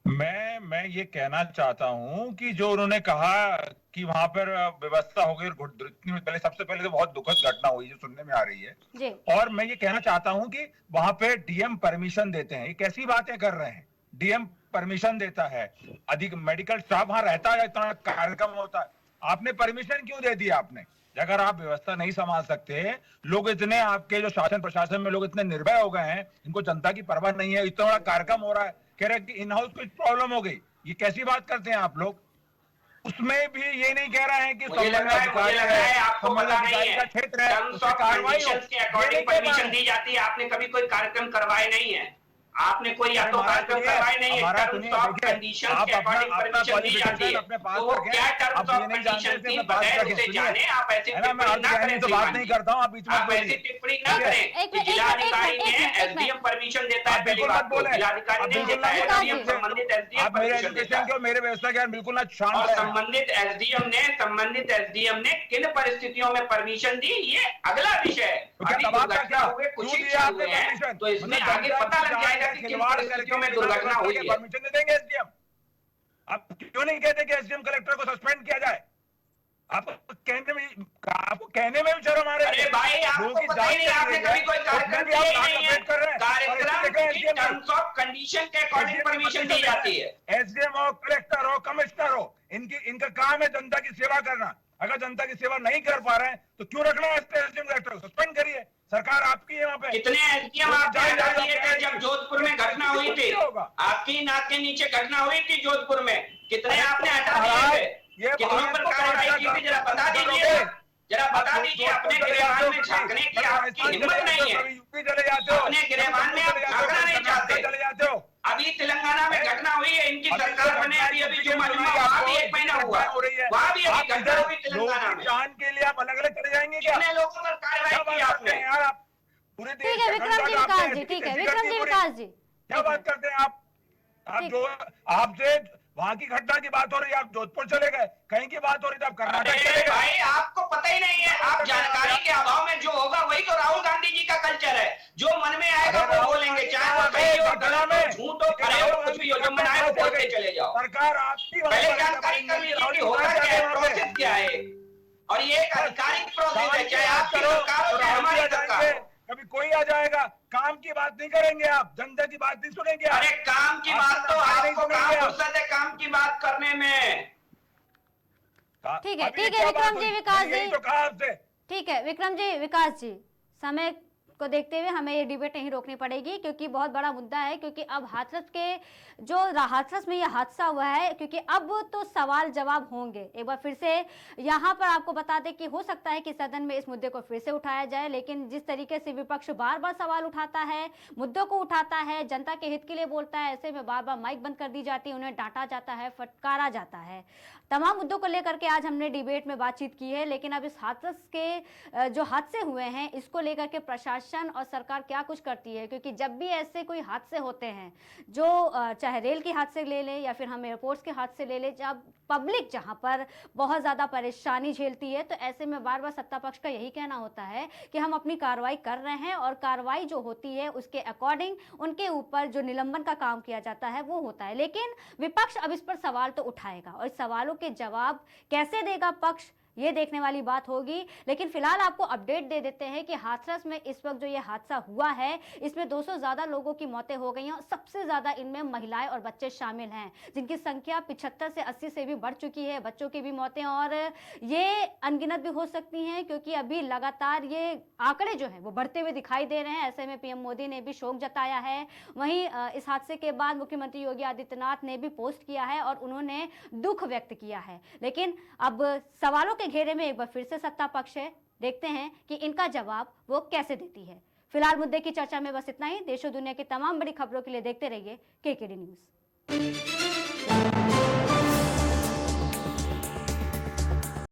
मैं ये कहना चाहता हूं कि जो उन्होंने कहा कि वहां पर व्यवस्था हो गई, पहले सबसे पहले तो बहुत दुखद घटना हुई जो सुनने में आ रही है जी। और मैं ये कहना चाहता हूं कि वहां पे DM परमिशन देते हैं, ये कैसी बातें कर रहे हैं? DM परमिशन देता है, अधिक मेडिकल स्टाफ वहां रहता है, इतना कार्यक्रम होता है, आपने परमिशन क्यों दे दिया? आपने अगर आप व्यवस्था नहीं संभाल सकते, लोग इतने आपके जो शासन प्रशासन में लोग इतने निर्भय हो गए हैं, इनको जनता की परवाह नहीं है, इतना बड़ा कार्यक्रम हो रहा है, कह रहे हैं कि इन हाउस कुछ प्रॉब्लम हो गई, ये कैसी बात करते हैं आप लोग? उसमें भी ये नहीं कह रहे हैं कि मुझे लग रहा है आपको पता नहीं है, क्षेत्र है टर्म्स ऑफ कंडीशंस के अकॉर्डिंग परमिशन दी जाती है। आपने कभी कोई कार्यक्रम करवाए नहीं है, आपने कोई कार्यक्रम करवाए नहीं है। टर्म्स ऑफ कंडीशंस के अकॉर्डिंग परमिशन दी जाती है। तो वो क्या टर्म्स ऑफ कंडीशन थी, बगैर उसे जाने आप ऐसी टिप्पणी ना करें। तो बात नहीं करता हूँ, आप बीच में आप ऐसी टिप्पणी ना करें कि जिलाधिकारी ने एसडीएम परमिशन देता है। पहली बात तो जिलाधिकारी नहीं देता है, एसडीएम संबंधित एसडीएम परमिशन देता है। मेरे व्यवस्था के बिल्कुल ना शांत और संबंधित एसडीएम ने किन परिस्थितियों में परमिशन दी, ये अगला विषय है। अभी दुर्घटना हुए कुछ ही क्षण हुए हैं, तो इसमें आगे पता लग जाएगा कि किन परिस्थितियों में दुर्घटना हुई है। परमिशन देंगे एसडीएम। आप क्यों नहीं कहते कि एसडीएम कलेक्टर को सस्पेंड किया जाए? आपको कहने में भी शर्म आ रही है। अरे भाई, आपको पता ही नहीं, आपने कभी कोई कार्यक्रम किया ही नहीं है। कार्यक्रम की टर्म्स ऑफ कंडीशन के अकॉर्डिंग परमिशन दी जाती है। एसडीएम हो, कलेक्टर हो, कमिश्नर हो, इनका काम है जनता की सेवा करना। अगर जनता की सेवा नहीं कर पा रहे हैं तो क्यों रखना है एसडीएम कलेक्टर को? सस्पेंड करिए, सरकार आपकी है वहाँ पे। कितने एसडीएम आपने हटा दिए थे जब जोधपुर में घटना हुई थी? आपकी नाक के नीचे घटना हुई थी जोधपुर में, कितने आपने हटा दिए थे? कितनों पर कार्रवाई की थी? जरा बता दीजिए, जरा बता दीजिए। अपने गिरेबान में झांकने की आपकी हिम्मत नहीं है, अपने गिरेबान में आप झांकना नहीं चाहते। अभी तेलंगाना में घटना हुई है, इनकी सरकार बने अभी जो मजमा, वहाँ भी 1 महीना हुआ, वहाँ भी अभी घटना हुई तेलंगाना में। जान के लिए आप अलग अलग चले जाएंगे क्या? कितने लोगों पर कार्रवाई की आपने? यार आप पूरे देश ठीक है विक्रम जी विकास जी, ठीक है विक्रम जी विकास जी, क्या बात करते हैं आप जो आपसे वहां की घटना की बात हो रही है, आप जोधपुर चले गए, कहीं की बात हो रही थी, आप कर्नाटक चले गए। भाई आपको पता ही नहीं है, आप जानकारी के अभाव में जो होगा वही तो राहुल गांधी जी का कल्चर है। जो मन में आएगा वो बोलेंगे, चाहे वो सही हो, गलत हो, झूठ हो, खरे हो, कुछ भी हो, जो मन आए वो बोलते चले जाओ। सरकार आपकी पहले जानकारी कर लीजिए कि होगा क्या है, प्रोसेस क्या है। और ये एक आधिकारिक प्रोसेस है, चाहे आपकी सरकार हो चाहे हमारी सरकार हो। कभी कोई आ जाएगा, काम की बात नहीं करेंगे आप, जनता की बात नहीं सुनेंगे। अरे काम की बात तो आपको कहाँ फुर्सत है काम की बात करने में? ठीक है विक्रम जी विकास जी, तो कहा आपसे। ठीक है विक्रम जी विकास जी, समय को देखते हुए हमें ये डिबेट नहीं रोकनी पड़ेगी क्योंकि बहुत बड़ा मुद्दा है। क्योंकि अब हाथरस के जो हाथरस में ये हादसा हुआ है, क्योंकि अब तो सवाल जवाब होंगे। एक बार फिर से यहाँ पर आपको बता दें कि हो सकता है कि सदन में इस मुद्दे को फिर से उठाया जाए, लेकिन जिस तरीके से विपक्ष बार बार सवाल उठाता है, मुद्दों को उठाता है, जनता के हित के लिए बोलता है, ऐसे में बार बार माइक बंद कर दी जाती है, उन्हें डांटा जाता है, फटकारा जाता है। तमाम मुद्दों को लेकर के आज हमने डिबेट में बातचीत की है, लेकिन अब इस हाथरस के जो हादसे हुए हैं इसको लेकर के प्रशासन और सरकार क्या कुछ करती है। क्योंकि जब भी ऐसे कोई हादसे होते हैं, जो चाहे रेल के हादसे ले लें या फिर हम एयरपोर्ट्स के हादसे ले लें, जब पब्लिक जहां पर बहुत ज़्यादा परेशानी झेलती है, तो ऐसे में बार बार सत्ता पक्ष का यही कहना होता है कि हम अपनी कार्रवाई कर रहे हैं और कार्रवाई जो होती है उसके अकॉर्डिंग उनके ऊपर जो निलंबन का काम किया जाता है वो होता है। लेकिन विपक्ष अब इस पर सवाल तो उठाएगा और इस सवालों के जवाब कैसे देगा पक्ष, ये देखने वाली बात होगी। लेकिन फिलहाल आपको अपडेट दे देते हैं कि हाथरस में इस वक्त जो ये हादसा हुआ है इसमें 200 ज़्यादा लोगों की मौतें हो गई हैं और सबसे ज़्यादा इनमें महिलाएं और बच्चे शामिल हैं, जिनकी संख्या 75 से 80 से भी बढ़ चुकी है। बच्चों की भी मौतें और ये अनगिनत भी हो सकती हैं, क्योंकि अभी लगातार ये आंकड़े जो हैं वो बढ़ते हुए दिखाई दे रहे हैं। ऐसे में पीएम मोदी ने भी शोक जताया है। वहीं इस हादसे के बाद मुख्यमंत्री योगी आदित्यनाथ ने भी पोस्ट किया है और उन्होंने दुख व्यक्त किया है। लेकिन अब सवालों घेरे में एक बार फिर से सत्ता पक्ष है, देखते हैं कि इनका जवाब वो कैसे देती है। फिलहाल मुद्दे की चर्चा में बस इतना ही। देश और दुनिया की तमाम बड़ी खबरों के लिए देखते रहिए केकेडी न्यूज।